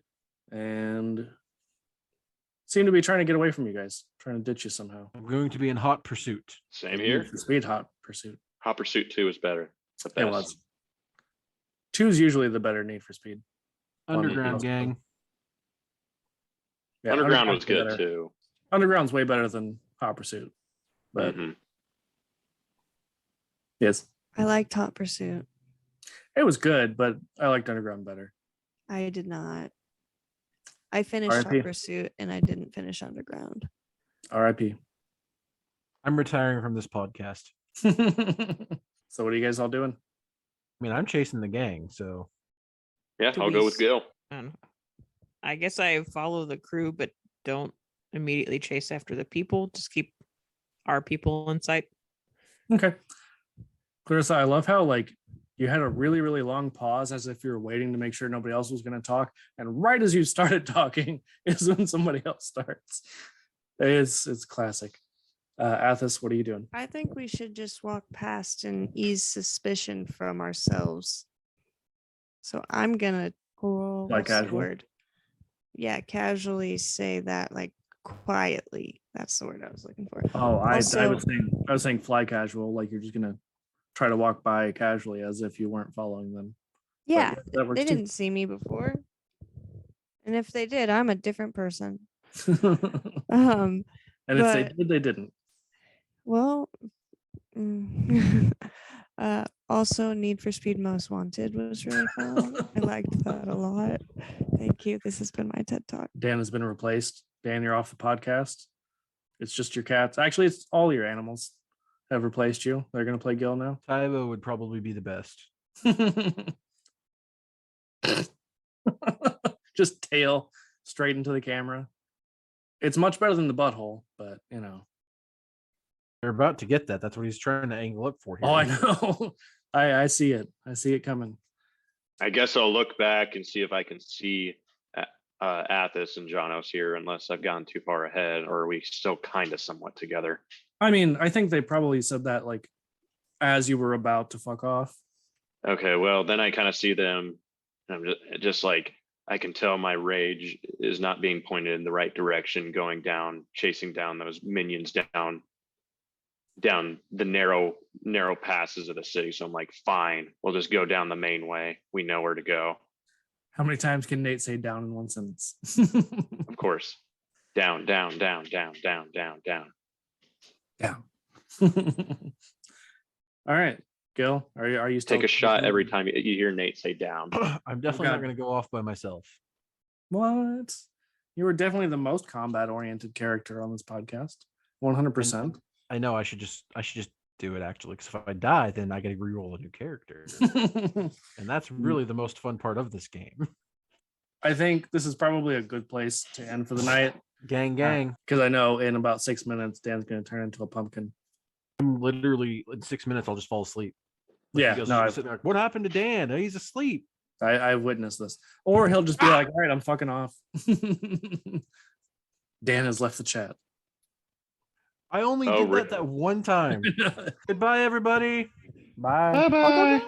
and seem to be trying to get away from you guys, trying to ditch you somehow. I'm going to be in hot pursuit. Same here. Speed hot pursuit. Hot Pursuit 2 is better. It's the It best. was. 2 is usually the better Need for Speed. Underground gang. Yeah, Underground was Underground's good better. too. Underground's way better than Hot Pursuit. But Mhm. yes, I liked Hot Pursuit. it was good, but I liked Underground better. I did not. I finished RIP. Hot Pursuit and I didn't finish Underground. RIP. I'm retiring from this podcast. So what are you guys all doing? I mean, I'm chasing the gang, so Yeah, Do I'll we go with Gil. I don't know. I guess I follow the crew, but don't immediately chase after the people. Just keep our people in sight. Okay. Clarissa, I love how like you had a really, really long pause as if you were waiting to make sure nobody else was going to talk. And right as you started talking is when somebody else starts. It's classic. Athos, what are you doing? I think we should just walk past and ease suspicion from ourselves. So I'm gonna Like what's the casual? word? Yeah, casually say that like quietly. That's the word I was looking for. Oh, I Also- was saying fly casual, like you're just gonna try to walk by casually as if you weren't following them. But Yeah, that works they too. didn't see me before. And if they did, I'm a different person. And if they But- did, they didn't. Well, also Need for Speed Most Wanted was really fun. I liked that a lot. Thank you. This has been my TED Talk. Dan has been replaced. Dan, you're off the podcast. It's just your cats. Actually, it's all your animals have replaced you. They're gonna play Gil now. Tybo would probably be the best. Just tail straight into the camera. It's much better than the butthole, but you know. They're about to get that. That's what he's trying to angle up for here. Oh, I know. I see it. I see it coming. I guess I'll look back and see if I can see Athos and Jonos here, unless I've gone too far ahead, or are we still kind of somewhat together? I mean, I think they probably said that like as you were about to fuck off. Okay, well then I kind of see them. And I'm just like, I can tell my rage is not being pointed in the right direction, going down, chasing down those minions down the narrow passes of the city. So I'm like, fine, we'll just go down the main way. We know where to go. How many times can Nate say down in one sentence? Of course. Down, down, down, down, down, down, down. Down. All right, Gil, are you still Take a shot every time you hear Nate say down. I'm definitely Okay. not going to go off by myself. What? You were definitely the most combat oriented character on this podcast. 100%. I know I should just do it actually, because if I die, then I get to reroll a new character, and that's really the most fun part of this game. I think this is probably a good place to end for the night. Gang. Because I know in about 6 minutes, Dan's going to turn into a pumpkin. I'm literally in 6 minutes. I'll just fall asleep. Like, Yeah, you guys no, will I- just sit there like, what happened to Dan? Oh, he's asleep. I've witnessed this. Or he'll just be like, all right, I'm fucking off. Dan has left the chat. I only Oh, did that one time. Goodbye, everybody. Bye. Bye bye.